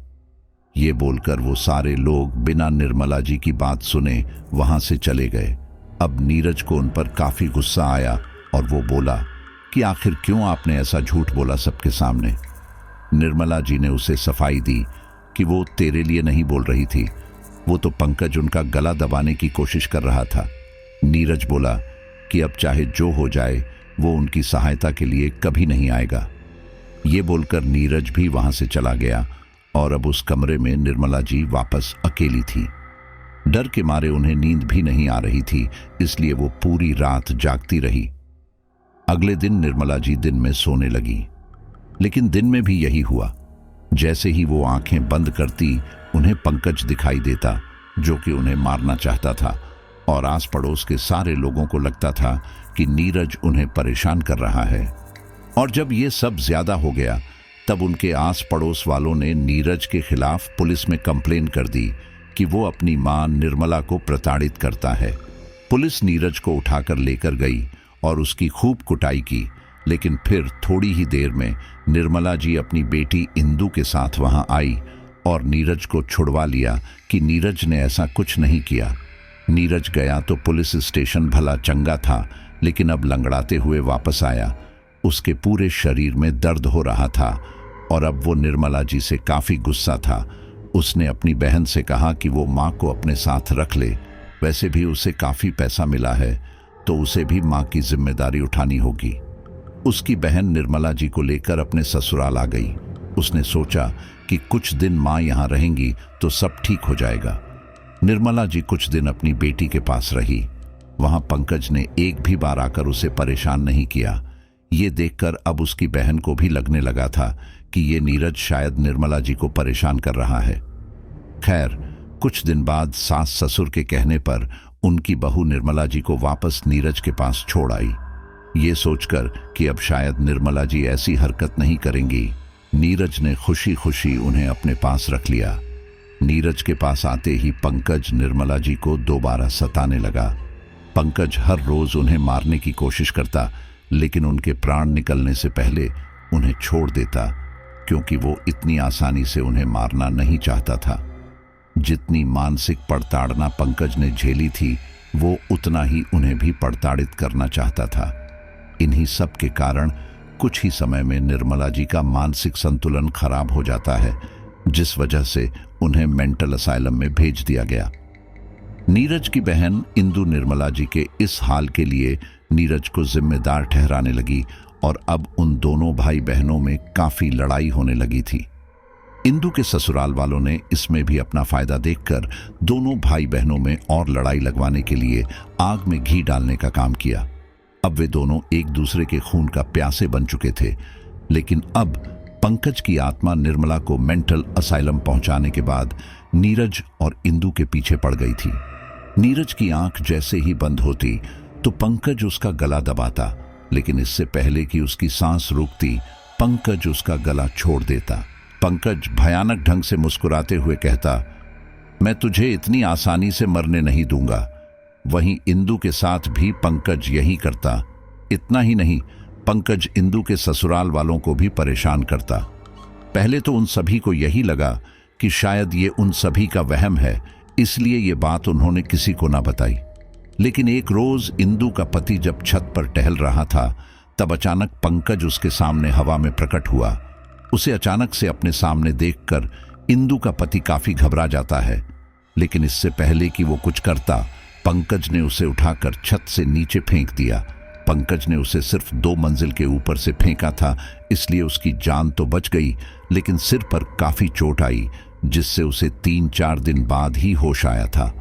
ये बोलकर वो सारे लोग बिना निर्मला जी की बात सुने वहां से चले गए। अब नीरज को उन पर काफी गुस्सा आया और वो बोला कि आखिर क्यों आपने ऐसा झूठ बोला सबके सामने? निर्मला जी ने उसे सफाई दी कि वो तेरे लिए नहीं बोल रही थी, वो तो पंकज उनका गला दबाने की कोशिश कर रहा था। नीरज बोला कि अब चाहे जो हो जाए वो उनकी सहायता के लिए कभी नहीं आएगा। ये बोलकर नीरज भी वहां से चला गया और अब उस कमरे में निर्मला जी वापस अकेली थी। डर के मारे उन्हें नींद भी नहीं आ रही थी, इसलिए वो पूरी रात जागती रही। अगले दिन निर्मला जी दिन में सोने लगी, लेकिन दिन में भी यही हुआ। जैसे ही वो आंखें बंद करती उन्हें पंकज दिखाई देता, जो कि उन्हें मारना चाहता था, और आस पड़ोस के सारे लोगों को लगता था कि नीरज उन्हें परेशान कर रहा है। और जब ये सब ज्यादा हो गया तब उनके आस पड़ोस वालों ने नीरज के खिलाफ पुलिस में कंप्लेन कर दी कि वो अपनी मां निर्मला को प्रताड़ित करता है। पुलिस नीरज को उठाकर लेकर गई और उसकी खूब कुटाई की, लेकिन फिर थोड़ी ही देर में निर्मला जी अपनी बेटी इंदु के साथ वहां आई और नीरज को छुड़वा लिया कि नीरज ने ऐसा कुछ नहीं किया। नीरज गया तो पुलिस स्टेशन भला चंगा था, लेकिन अब लंगड़ाते हुए वापस आया। उसके पूरे शरीर में दर्द हो रहा था और अब वो निर्मला जी से काफी गुस्सा था। उसने अपनी बहन से कहा कि वो मां को अपने साथ रख ले, वैसे भी उसे काफी पैसा मिला है तो उसे भी मां की जिम्मेदारी उठानी होगी। उसकी बहन निर्मला जी को लेकर अपने ससुराल आ गई। उसने सोचा कि कुछ दिन मां यहां रहेंगी तो सब ठीक हो जाएगा। निर्मला जी कुछ दिन अपनी बेटी के पास रही। वहां पंकज ने एक भी बार आकर उसे परेशान नहीं किया। ये देखकर अब उसकी बहन को भी लगने लगा था कि ये नीरज शायद निर्मला जी को परेशान कर रहा है। खैर, कुछ दिन बाद सास ससुर के कहने पर उनकी बहू निर्मला जी को वापस नीरज के पास छोड़ आई। ये सोचकर कि अब शायद निर्मला जी ऐसी हरकत नहीं करेंगी, नीरज ने खुशी खुशी उन्हें अपने पास रख लिया। नीरज के पास आते ही पंकज निर्मला जी को दोबारा सताने लगा। पंकज हर रोज उन्हें मारने की कोशिश करता, लेकिन उनके प्राण निकलने से पहले उन्हें छोड़ देता, क्योंकि वो इतनी आसानी से उन्हें मारना नहीं चाहता था। जितनी मानसिक पड़ताड़ना पंकज ने झेली थी, वो उतना ही उन्हें भी पड़ताड़ित करना चाहता था। इन्हीं सब के कारण कुछ ही समय में निर्मला जी का मानसिक संतुलन खराब हो जाता है, जिस वजह से उन्हें मेंटल असाइलम में भेज दिया गया। नीरज की बहन इंदु निर्मला जी के इस हाल के लिए नीरज को जिम्मेदार ठहराने लगी और अब उन दोनों भाई बहनों में काफी लड़ाई होने लगी थी। इंदु के ससुराल वालों ने इसमें भी अपना फायदा देखकर दोनों भाई बहनों में और लड़ाई लगवाने के लिए आग में घी डालने का काम किया। अब वे दोनों एक दूसरे के खून का प्यासे बन चुके थे, लेकिन अब पंकज की आत्मा निर्मला को मेंटल असाइलम पहुंचाने के बाद नीरज और इंदु के पीछे पड़ गई थी। नीरज की आंख जैसे ही बंद होती तो पंकज उसका गला दबाता, लेकिन इससे पहले कि उसकी सांस रुकती पंकज उसका गला छोड़ देता। पंकज भयानक ढंग से मुस्कुराते हुए कहता, मैं तुझे इतनी आसानी से मरने नहीं दूंगा। वहीं इंदु के साथ भी पंकज यही करता। इतना ही नहीं, पंकज इंदु के ससुराल वालों को भी परेशान करता। पहले तो उन सभी को यही लगा कि शायद ये उन सभी का वहम है, इसलिए ये बात उन्होंने किसी को ना बताई। लेकिन एक रोज इंदु का पति जब छत पर टहल रहा था, तब अचानक पंकज उसके सामने हवा में प्रकट हुआ। उसे अचानक से अपने सामने देखकर इंदु का पति काफी घबरा जाता है, लेकिन इससे पहले कि वो कुछ करता, पंकज ने उसे उठाकर छत से नीचे फेंक दिया। पंकज ने उसे सिर्फ 2 मंजिल के ऊपर से फेंका था, इसलिए उसकी जान तो बच गई, लेकिन सिर पर काफी चोट आई, जिससे उसे 3-4 दिन बाद ही होश आया था।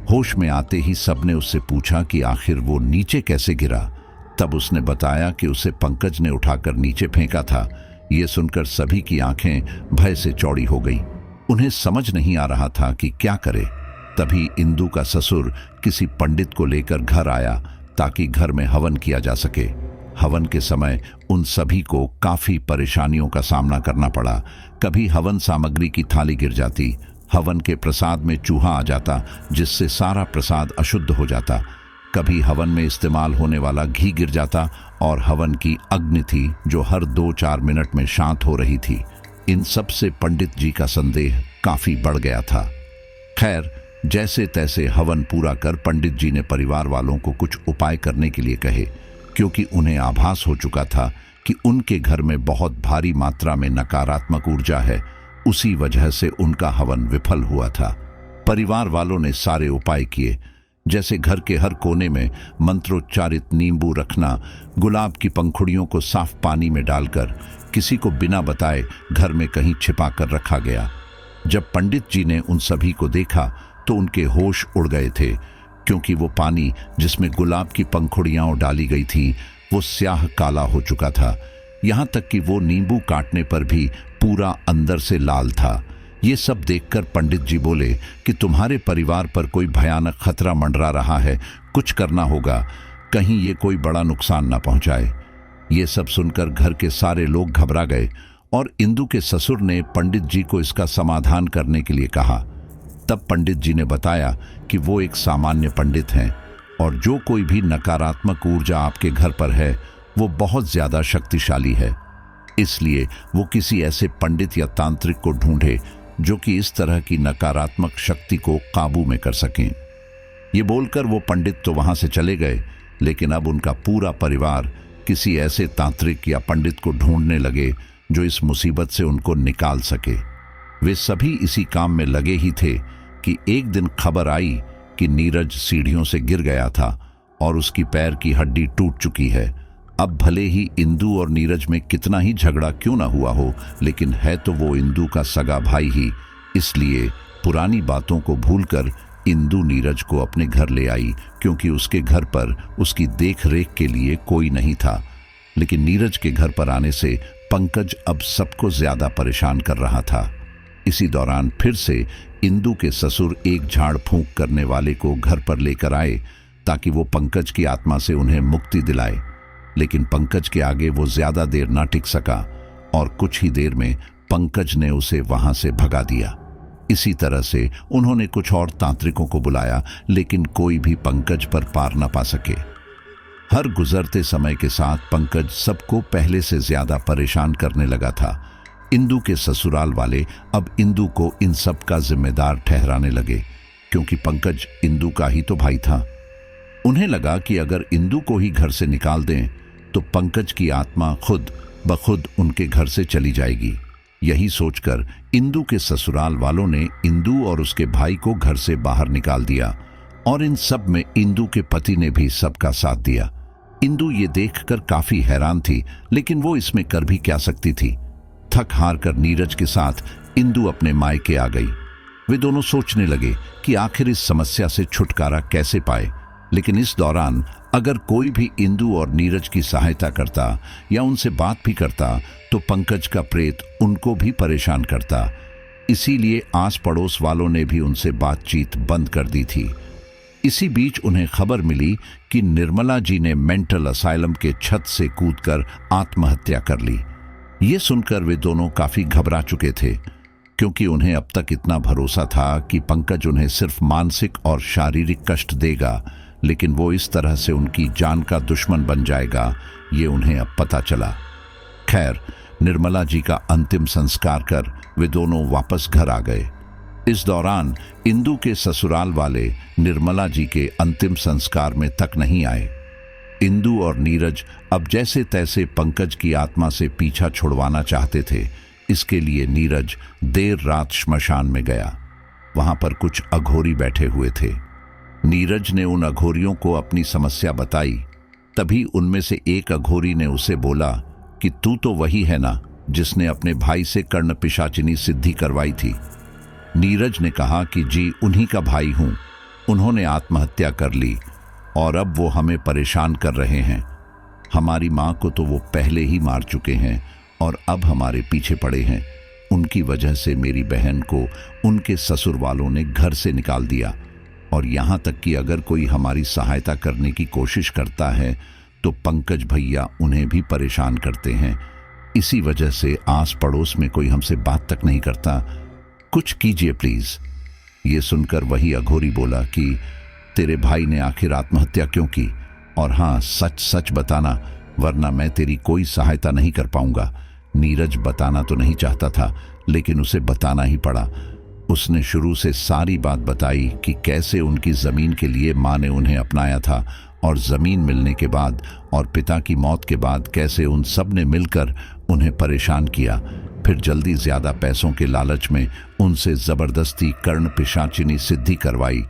होश में आते ही सबने उससे पूछा कि आखिर वो नीचे कैसे गिरा। तब उसने बताया कि उसे पंकज ने उठाकर नीचे फेंका था। ये सुनकर सभी की आंखें भय से चौड़ी हो गई। उन्हें समझ नहीं आ रहा था कि क्या करे। तभी इंदु का ससुर किसी पंडित को लेकर घर आया ताकि घर में हवन किया जा सके। हवन के समय उन सभी को काफी परेशानियों का सामना करना पड़ा। कभी हवन सामग्री की थाली गिर जाती, हवन के प्रसाद में चूहा आ जाता जिससे सारा प्रसाद अशुद्ध हो जाता, कभी हवन में इस्तेमाल होने वाला घी गिर जाता और हवन की अग्नि थी जो हर 2-4 मिनट में शांत हो रही थी। इन सब से पंडित जी का संदेह काफी बढ़ गया था। खैर, जैसे तैसे हवन पूरा कर पंडित जी ने परिवार वालों को कुछ उपाय करने के लिए कहे, क्योंकि उन्हें आभास हो चुका था कि उनके घर में बहुत भारी मात्रा में नकारात्मक ऊर्जा है। उसी वजह से उनका हवन विफल हुआ था। परिवार वालों ने सारे उपाय किए, जैसे घर के हर कोने में मंत्रोच्चारित नींबू रखना, गुलाब की पंखुड़ियों को साफ पानी में डालकर किसी को बिना बताए घर में कहीं छिपा कर रखा गया। जब पंडित जी ने उन सभी को देखा तो उनके होश उड़ गए थे, क्योंकि वो पानी जिसमें गुलाब की पंखुड़ियां डाली गई थी वो स्याह काला हो चुका था। यहाँ तक कि वो नींबू काटने पर भी पूरा अंदर से लाल था। ये सब देखकर पंडित जी बोले कि तुम्हारे परिवार पर कोई भयानक खतरा मंडरा रहा है, कुछ करना होगा, कहीं ये कोई बड़ा नुकसान ना पहुंचाए। ये सब सुनकर घर के सारे लोग घबरा गए और इंदु के ससुर ने पंडित जी को इसका समाधान करने के लिए कहा। तब पंडित जी ने बताया कि वो एक सामान्य पंडित हैं और जो कोई भी नकारात्मक ऊर्जा आपके घर पर है वो बहुत ज्यादा शक्तिशाली है, इसलिए वो किसी ऐसे पंडित या तांत्रिक को ढूंढे जो कि इस तरह की नकारात्मक शक्ति को काबू में कर सकें। ये बोलकर वो पंडित तो वहां से चले गए, लेकिन अब उनका पूरा परिवार किसी ऐसे तांत्रिक या पंडित को ढूंढने लगे जो इस मुसीबत से उनको निकाल सके। वे सभी इसी काम में लगे ही थे कि एक दिन खबर आई कि नीरज सीढ़ियों से गिर गया था और उसकी पैर की हड्डी टूट चुकी है। अब भले ही इंदु और नीरज में कितना ही झगड़ा क्यों ना हुआ हो, लेकिन है तो वो इंदु का सगा भाई ही, इसलिए पुरानी बातों को भूलकर इंदु नीरज को अपने घर ले आई, क्योंकि उसके घर पर उसकी देख रेख के लिए कोई नहीं था। लेकिन नीरज के घर पर आने से पंकज अब सबको ज्यादा परेशान कर रहा था। इसी दौरान फिर से इंदु के ससुर एक झाड़ फूंक करने वाले को घर पर लेकर आए ताकि वो पंकज की आत्मा से उन्हें मुक्ति दिलाए, लेकिन पंकज के आगे वो ज्यादा देर ना टिक सका और कुछ ही देर में पंकज ने उसे वहां से भगा दिया। इसी तरह से उन्होंने कुछ और तांत्रिकों को बुलाया, लेकिन कोई भी पंकज पर पार न पा सके। हर गुजरते समय के साथ पंकज सबको पहले से ज्यादा परेशान करने लगा था। इंदु के ससुराल वाले अब इंदु को इन सब का जिम्मेदार ठहराने लगे, क्योंकि पंकज इंदु का ही तो भाई था। उन्हें लगा कि अगर इंदु को ही घर से निकाल दें तो पंकज की आत्मा खुद ब खुद उनके घर से चली जाएगी। यही सोचकर इंदु के ससुराल वालों ने इंदु और उसके भाई को घर से बाहर निकाल दिया और इन सब में इंदु के पति ने भी सबका साथ दिया। इंदु ये देखकर काफी हैरान थी, लेकिन वो इसमें कर भी क्या सकती थी। थक हार कर नीरज के साथ इंदु अपने मायके आ गई। वे दोनों सोचने लगे कि आखिर इस समस्या से छुटकारा कैसे पाए। लेकिन इस दौरान अगर कोई भी इंदु और नीरज की सहायता करता या उनसे बात भी करता तो पंकज का प्रेत उनको भी परेशान करता। इसीलिए आस पड़ोस वालों ने भी उनसे बातचीत बंद कर दी थी। इसी बीच उन्हें खबर मिली कि निर्मला जी ने मेंटल असाइलम के छत से कूदकर आत्महत्या कर ली। ये सुनकर वे दोनों काफी घबरा चुके थे, क्योंकि उन्हें अब तक इतना भरोसा था कि पंकज उन्हें सिर्फ मानसिक और शारीरिक कष्ट देगा, लेकिन वो इस तरह से उनकी जान का दुश्मन बन जाएगा, ये उन्हें अब पता चला। खैर, निर्मला जी का अंतिम संस्कार कर वे दोनों वापस घर आ गए। इस दौरान इंदु के ससुराल वाले निर्मला जी के अंतिम संस्कार में तक नहीं आए। इंदु और नीरज अब जैसे तैसे पंकज की आत्मा से पीछा छुड़वाना चाहते थे। इसके लिए नीरज देर रात श्मशान में गया। वहां पर कुछ अघोरी बैठे हुए थे। नीरज ने उन अघोरियों को अपनी समस्या बताई। तभी उनमें से एक अघोरी ने उसे बोला कि तू तो वही है ना जिसने अपने भाई से कर्ण पिशाचिनी सिद्धि करवाई थी। नीरज ने कहा कि जी, उन्हीं का भाई हूं। उन्होंने आत्महत्या कर ली और अब वो हमें परेशान कर रहे हैं। हमारी माँ को तो वो पहले ही मार चुके हैं और अब हमारे पीछे पड़े हैं। उनकी वजह से मेरी बहन को उनके ससुर वालों ने घर से निकाल दिया और यहाँ तक कि अगर कोई हमारी सहायता करने की कोशिश करता है तो पंकज भैया उन्हें भी परेशान करते हैं। इसी वजह से आस पड़ोस में कोई हमसे बात तक नहीं करता। कुछ कीजिए प्लीज। ये सुनकर वही अघोरी बोला कि तेरे भाई ने आखिर आत्महत्या क्यों की, और हाँ, सच सच बताना, वरना मैं तेरी कोई सहायता नहीं कर पाऊंगा। नीरज बताना तो नहीं चाहता था, लेकिन उसे बताना ही पड़ा। उसने शुरू से सारी बात बताई कि कैसे उनकी जमीन के लिए माँ ने उन्हें अपनाया था और जमीन मिलने के बाद और पिता की मौत के बाद कैसे उन सब ने मिलकर उन्हें परेशान किया। फिर जल्दी ज्यादा पैसों के लालच में उनसे जबरदस्ती कर्ण पिशाचिनी सिद्धि करवाई।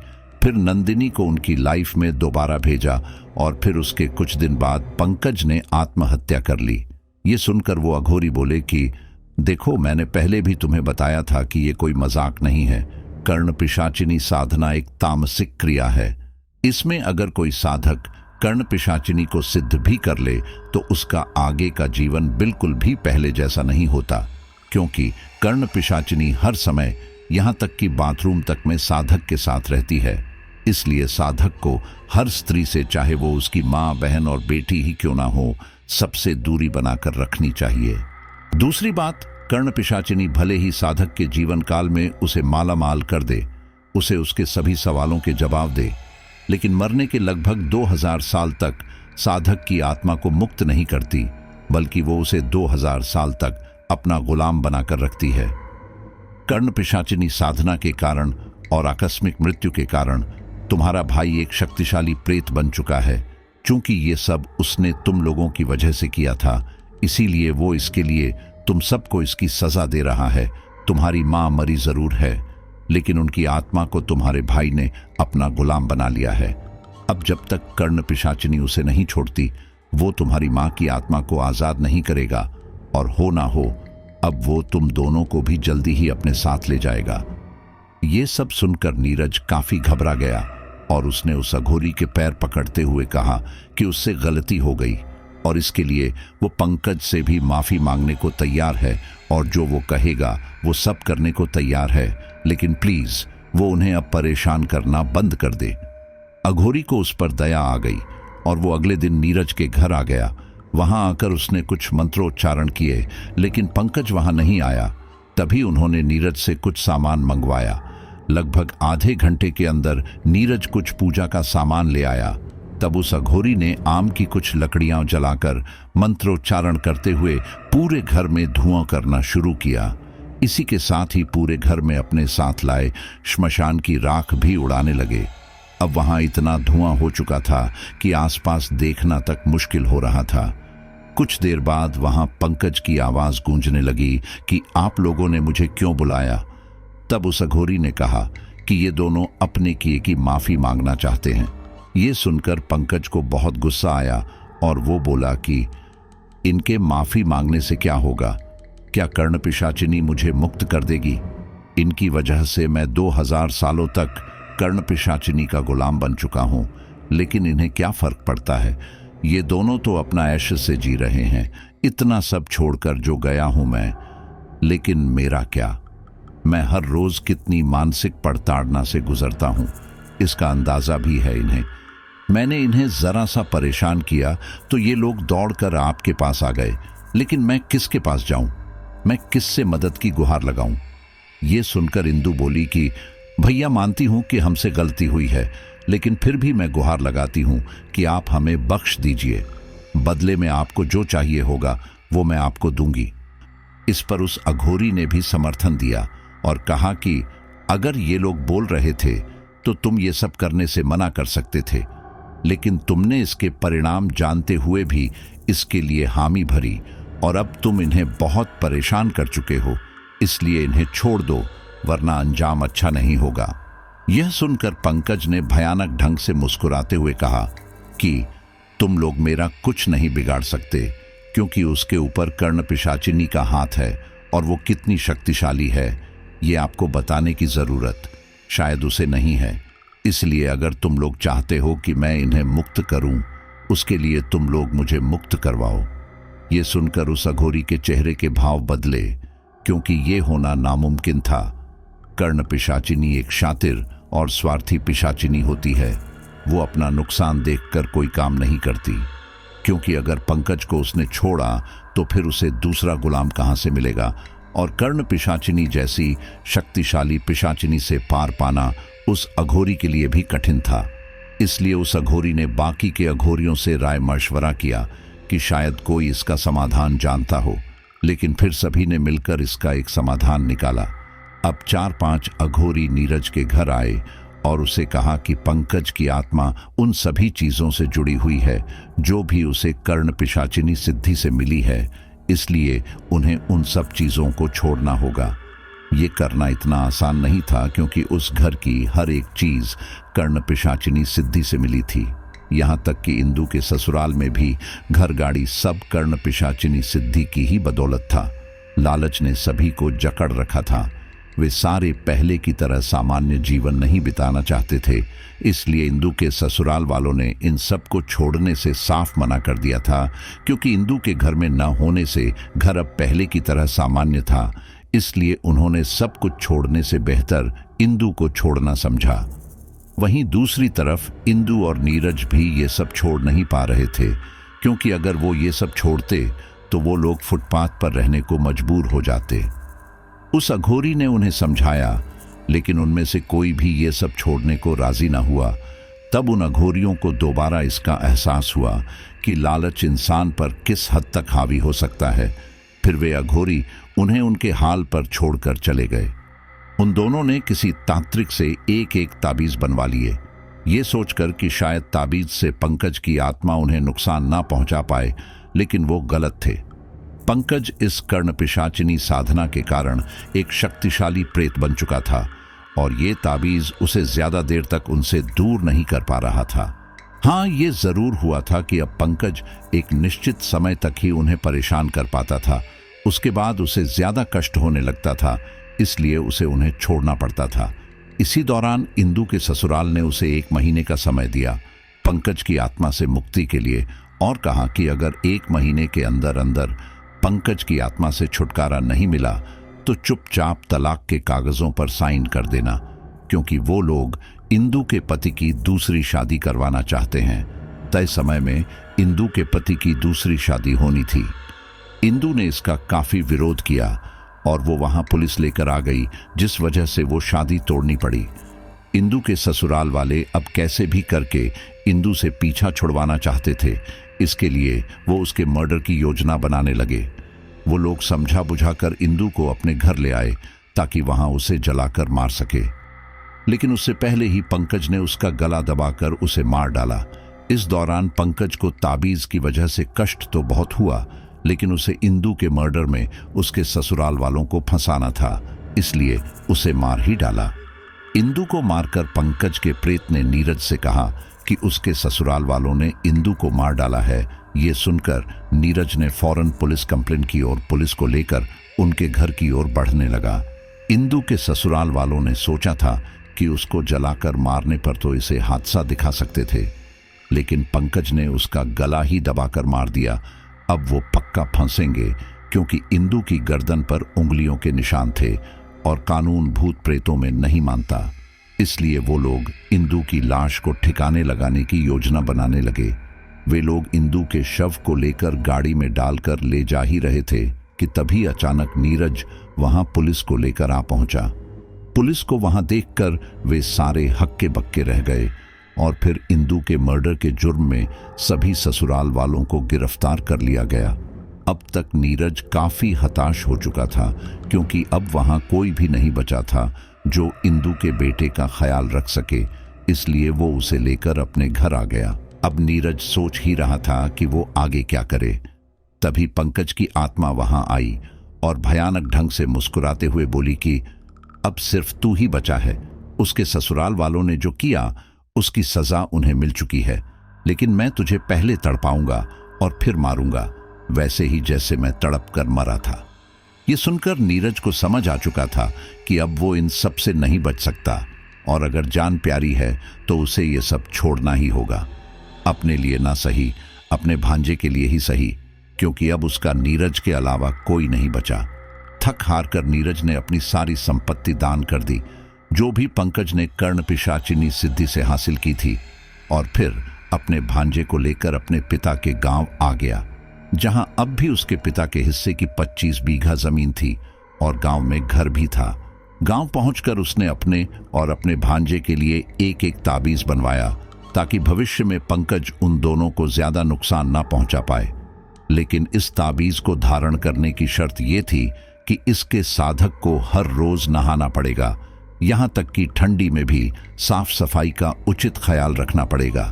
फिर नंदिनी को उनकी लाइफ में दोबारा भेजा और फिर उसके कुछ दिन बाद पंकज ने आत्महत्या कर ली। ये सुनकर वो अघोरी बोले कि देखो, मैंने पहले भी तुम्हें बताया था कि ये कोई मजाक नहीं है। कर्ण पिशाचिनी साधना एक तामसिक क्रिया है। इसमें अगर कोई साधक कर्ण पिशाचिनी को सिद्ध भी कर ले तो उसका आगे का जीवन बिल्कुल भी पहले जैसा नहीं होता, क्योंकि कर्ण पिशाचिनी हर समय, यहाँ तक कि बाथरूम तक में साधक के साथ रहती है। इसलिए साधक को हर स्त्री से, चाहे वो उसकी माँ, बहन और बेटी ही क्यों ना हो, सबसे दूरी बनाकर रखनी चाहिए। दूसरी बात, कर्ण पिशाचिनी भले ही साधक के जीवन काल में उसे माला माल कर दे, उसे उसके सभी सवालों के जवाब दे, लेकिन मरने के लगभग 2000 साल तक साधक की आत्मा को मुक्त नहीं करती, बल्कि वो उसे 2000 साल तक अपना गुलाम बनाकर रखती है। कर्ण पिशाचिनी साधना के कारण और आकस्मिक मृत्यु के कारण तुम्हारा भाई एक शक्तिशाली प्रेत बन चुका है। चूंकि ये सब उसने तुम लोगों की वजह से किया था, इसीलिए वो इसके लिए तुम सबको इसकी सजा दे रहा है। तुम्हारी माँ मरी जरूर है, लेकिन उनकी आत्मा को तुम्हारे भाई ने अपना गुलाम बना लिया है। अब जब तक कर्ण पिशाचिनी उसे नहीं छोड़ती, वो तुम्हारी माँ की आत्मा को आजाद नहीं करेगा, और हो ना हो अब वो तुम दोनों को भी जल्दी ही अपने साथ ले जाएगा। ये सब सुनकर नीरज काफी घबरा गया और उसने उस अघोरी के पैर पकड़ते हुए कहा कि उससे गलती हो गई और इसके लिए वो पंकज से भी माफी मांगने को तैयार है और जो वो कहेगा वो सब करने को तैयार है, लेकिन प्लीज वो उन्हें अब परेशान करना बंद कर दे। अघोरी को उस पर दया आ गई और वो अगले दिन नीरज के घर आ गया। वहां आकर उसने कुछ मंत्रोच्चारण किए, लेकिन पंकज वहां नहीं आया। तभी उन्होंने नीरज से कुछ सामान मंगवाया। लगभग आधे घंटे के अंदर नीरज कुछ पूजा का सामान ले आया। तब उस अघोरी ने आम की कुछ लकड़ियां जलाकर मंत्रोच्चारण करते हुए पूरे घर में धुआं करना शुरू किया। इसी के साथ ही पूरे घर में अपने साथ लाए श्मशान की राख भी उड़ाने लगे। अब वहां इतना धुआं हो चुका था कि आसपास देखना तक मुश्किल हो रहा था। कुछ देर बाद वहां पंकज की आवाज गूंजने लगी कि आप लोगों ने मुझे क्यों बुलाया। तब उस अघोरी ने कहा कि ये दोनों अपने किए की माफी मांगना चाहते हैं। ये सुनकर पंकज को बहुत गुस्सा आया और वो बोला कि इनके माफी मांगने से क्या होगा? क्या कर्ण पिशाचिनी मुझे मुक्त कर देगी? इनकी वजह से मैं 2000 सालों तक कर्ण पिशाचिनी का गुलाम बन चुका हूं, लेकिन इन्हें क्या फर्क पड़ता है? ये दोनों तो अपना ऐश से जी रहे हैं। इतना सब छोड़कर जो गया हूं मैं, लेकिन मेरा क्या? मैं हर रोज कितनी मानसिक पड़ताड़ना से गुजरता हूं, इसका अंदाजा भी है इन्हें। मैंने इन्हें जरा सा परेशान किया तो ये लोग दौड़कर आपके पास आ गए, लेकिन मैं किसके पास जाऊं? मैं किससे मदद की गुहार लगाऊं? ये सुनकर इंदु बोली कि भैया, मानती हूं कि हमसे गलती हुई है, लेकिन फिर भी मैं गुहार लगाती हूं कि आप हमें बख्श दीजिए। बदले में आपको जो चाहिए होगा वो मैं आपको दूंगी। इस पर उस अघोरी ने भी समर्थन दिया और कहा कि अगर ये लोग बोल रहे थे तो तुम ये सब करने से मना कर सकते थे, लेकिन तुमने इसके परिणाम जानते हुए भी इसके लिए हामी भरी और अब तुम इन्हें बहुत परेशान कर चुके हो, इसलिए इन्हें छोड़ दो, वरना अंजाम अच्छा नहीं होगा। यह सुनकर पंकज ने भयानक ढंग से मुस्कुराते हुए कहा कि तुम लोग मेरा कुछ नहीं बिगाड़ सकते, क्योंकि उसके ऊपर कर्ण पिशाचिनी का हाथ है और वो कितनी शक्तिशाली है ये आपको बताने की जरूरत शायद उसे नहीं है। इसलिए अगर तुम लोग चाहते हो कि मैं इन्हें मुक्त करूं, उसके लिए तुम लोग मुझे मुक्त करवाओ। ये सुनकर उस अघोरी के चेहरे के भाव बदले, क्योंकि ये होना नामुमकिन था। कर्ण पिशाचिनी एक शातिर और स्वार्थी पिशाचिनी होती है। वो अपना नुकसान देखकर कोई काम नहीं करती, क्योंकि अगर पंकज को उसने छोड़ा तो फिर उसे दूसरा गुलाम कहां से मिलेगा, और कर्ण पिशाचिनी जैसी शक्तिशाली पिशाचिनी से पार पाना उस अघोरी के लिए भी कठिन था। इसलिए उस अघोरी ने बाकी के अघोरियों से राय मशवरा किया कि शायद कोई इसका समाधान जानता हो, लेकिन फिर सभी ने मिलकर इसका एक समाधान निकाला। अब 4-5 अघोरी नीरज के घर आए और उसे कहा कि पंकज की आत्मा उन सभी चीजों से जुड़ी हुई है जो भी उसे कर्ण पिशाचिनी सिद्धि से मिली है, इसलिए उन्हें उन सब चीजों को छोड़ना होगा। ये करना इतना आसान नहीं था, क्योंकि उस घर की हर एक चीज कर्ण पिशाचिनी सिद्धि से मिली थी। यहाँ तक कि इंदु के ससुराल में भी घर गाड़ी सब कर्ण पिशाचिनी सिद्धि की ही बदौलत था। लालच ने सभी को जकड़ रखा था। वे सारे पहले की तरह सामान्य जीवन नहीं बिताना चाहते थे, इसलिए इंदु के ससुराल वालों ने इन सब को छोड़ने से साफ मना कर दिया था, क्योंकि इंदु के घर में न होने से घर अब पहले की तरह सामान्य था। इसलिए उन्होंने सब कुछ छोड़ने से बेहतर इंदु को छोड़ना समझा। वहीं दूसरी तरफ इंदु और नीरज भी ये सब छोड़ नहीं पा रहे थे, क्योंकि अगर वो ये सब छोड़ते तो वो लोग फुटपाथ पर रहने को मजबूर हो जाते। उस अघोरी ने उन्हें समझाया, लेकिन उनमें से कोई भी ये सब छोड़ने को राजी न हुआ। तब उन अघोरियों को दोबारा इसका एहसास हुआ कि लालच इंसान पर किस हद तक हावी हो सकता है। फिर वे अघोरी उन्हें उनके हाल पर छोड़कर चले गए। उन दोनों ने किसी तांत्रिक से एक एक ताबीज बनवा लिए, ये सोचकर कि शायद ताबीज से पंकज की आत्मा उन्हें नुकसान ना पहुंचा पाए, लेकिन वो गलत थे। पंकज इस कर्ण पिशाचिनी साधना के कारण एक शक्तिशाली प्रेत बन चुका था, और ये ताबीज उसे ज्यादा देर तक उनसे दूर नहीं कर पा रहा था। हाँ, ये जरूर हुआ था कि अब पंकज एक निश्चित समय तक ही उन्हें परेशान कर पाता था, उसके बाद उसे ज्यादा कष्ट होने लगता था, इसलिए उसे उन्हें छोड़ना पड़ता था। इसी दौरान इंदु के ससुराल ने उसे 1 महीने का समय दिया पंकज की आत्मा से मुक्ति के लिए, और कहा कि अगर 1 महीने के अंदर अंदर पंकज की आत्मा से छुटकारा नहीं मिला तो चुपचाप तलाक के कागजों पर साइन कर देना, क्योंकि वो लोग इंदु के पति की दूसरी शादी करवाना चाहते हैं। तय समय में इंदु के पति की दूसरी शादी होनी थी। इंदु ने इसका काफी विरोध किया और वो वहां पुलिस लेकर आ गई, जिस वजह से वो शादी तोड़नी पड़ी। इंदु के ससुराल वाले अब कैसे भी करके इंदु से पीछा छुड़वाना चाहते थे, इसके लिए वो उसके मर्डर की योजना बनाने लगे। वो लोग समझा बुझाकर इंदु को अपने घर ले आए ताकि वहां उसे जलाकर मार सके, लेकिन उससे पहले ही पंकज ने उसका गला दबाकर उसे मार डाला। इस दौरान पंकज को ताबीज की वजह से कष्ट तो बहुत हुआ, लेकिन उसे इंदु के मर्डर में उसके ससुराल वालों को फंसाना था, इसलिए उसे मार ही डाला। इंदु को मारकर पंकज के प्रेत ने नीरज से कहा कि उसके ससुराल वालों ने इंदु को मार डाला है। ये सुनकर नीरज ने फौरन पुलिस कंप्लेंट की और पुलिस को लेकर उनके घर की ओर बढ़ने लगा। इंदु के ससुराल वालों ने सोचा था कि उसको जलाकर मारने पर तो इसे हादसा दिखा सकते थे, लेकिन पंकज ने उसका गला ही दबाकर मार दिया। अब वो पक्का फंसेंगे, क्योंकि इंदु की गर्दन पर उंगलियों के निशान थे और कानून भूत प्रेतों में नहीं मानता। इसलिए वो लोग इंदु की लाश को ठिकाने लगाने की योजना बनाने लगे। वे लोग इंदु के शव को लेकर गाड़ी में डालकर ले जा ही रहे थे कि तभी अचानक नीरज वहां पुलिस को लेकर आ पहुंचा। पुलिस को वहां देखकर वे सारे हक्के बक्के रह गए और फिर इंदु के मर्डर के जुर्म में सभी ससुराल वालों को गिरफ्तार कर लिया गया। अब तक नीरज काफी हताश हो चुका था, क्योंकि अब वहां कोई भी नहीं बचा था जो इंदु के बेटे का ख्याल रख सके। इसलिए वो उसे लेकर अपने घर आ गया। अब नीरज सोच ही रहा था कि वो आगे क्या करे। तभी पंकज की आत्मा वहां आई और भयानक ढंग से मुस्कुराते हुए बोली कि अब सिर्फ तू ही बचा है। उसके ससुराल वालों ने जो किया उसकी सजा उन्हें मिल चुकी है, लेकिन मैं तुझे पहले तड़पाऊंगा और फिर मारूंगा, वैसे ही जैसे मैं तड़प कर मरा था। ये सुनकर नीरज को समझ आ चुका था कि अब वो इन सब से नहीं बच सकता, और अगर जान प्यारी है तो उसे ये सब छोड़ना ही होगा। अपने लिए ना सही, अपने भांजे के लिए ही सही, क्योंकि अब उसका नीरज के अलावा कोई नहीं बचा। थक हार कर नीरज ने अपनी सारी संपत्ति दान कर दी, जो भी पंकज ने कर्ण पिशाचिनी सिद्धि से हासिल की थी, और फिर अपने भांजे को लेकर अपने पिता के गांव आ गया, जहां अब भी उसके पिता के हिस्से की 25 बीघा जमीन थी और गांव में घर भी था। गांव पहुंचकर उसने अपने और अपने भांजे के लिए एक एक ताबीज बनवाया, ताकि भविष्य में पंकज उन दोनों को ज्यादा नुकसान ना पहुंचा पाए। लेकिन इस ताबीज को धारण करने की शर्त यह थी कि इसके साधक को हर रोज नहाना पड़ेगा, यहां तक कि ठंडी में भी साफ सफाई का उचित ख्याल रखना पड़ेगा,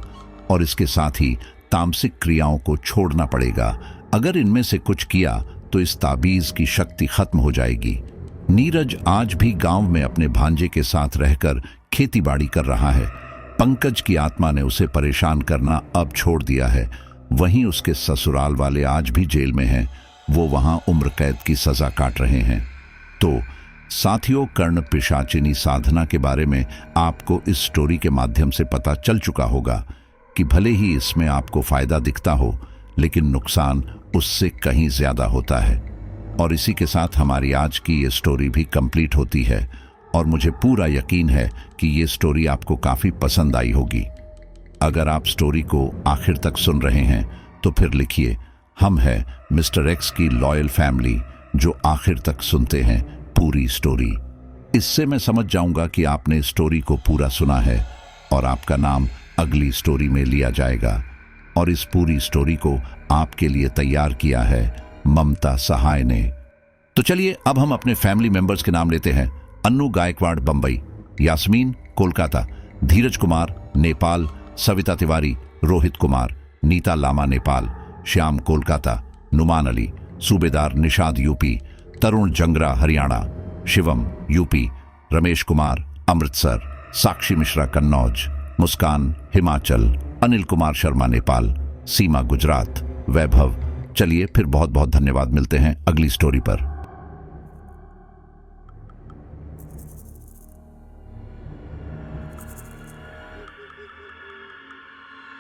और इसके साथ ही तामसिक क्रियाओं को छोड़ना पड़ेगा। अगर इनमें से कुछ किया तो इस ताबीज की शक्ति खत्म हो जाएगी। नीरज आज भी गांव में अपने भांजे के साथ रहकर खेतीबाड़ी कर रहा है। पंकज की आत्मा ने उसे परेशान करना अब छोड़ दिया है। वहीं उसके ससुराल वाले आज भी जेल में हैं, वो वहां उम्र कैद की सजा काट रहे हैं। तो साथियों, कर्ण पिशाचिनी साधना के बारे में आपको इस स्टोरी के माध्यम से पता चल चुका होगा कि भले ही इसमें आपको फायदा दिखता हो, लेकिन नुकसान उससे कहीं ज्यादा होता है। और इसी के साथ हमारी आज की ये स्टोरी भी कंप्लीट होती है, और मुझे पूरा यकीन है कि ये स्टोरी आपको काफी पसंद आई होगी। अगर आप स्टोरी को आखिर तक सुन रहे हैं तो फिर लिखिए, हम हैं मिस्टर एक्स की लॉयल फैमिली, जो आखिर तक सुनते हैं पूरी स्टोरी। इससे मैं समझ जाऊंगा कि आपने स्टोरी को पूरा सुना है, और आपका नाम अगली स्टोरी में लिया जाएगा। और इस पूरी स्टोरी को आपके लिए तैयार किया है ममता सहाय ने। तो चलिए अब हम अपने फैमिली मेंबर्स के नाम लेते हैं। अन्नू गायकवाड़ बंबई, यास्मीन कोलकाता, धीरज कुमार नेपाल, सविता तिवारी, रोहित कुमार, नीता लामा नेपाल, श्याम कोलकाता, नुमान अली, सूबेदार निषाद यूपी, तरुण जंगरा हरियाणा, शिवम यूपी, रमेश कुमार अमृतसर, साक्षी मिश्रा कन्नौज, मुस्कान हिमाचल, अनिल कुमार शर्मा नेपाल, सीमा गुजरात, वैभव। चलिए फिर बहुत बहुत धन्यवाद, मिलते हैं अगली स्टोरी पर।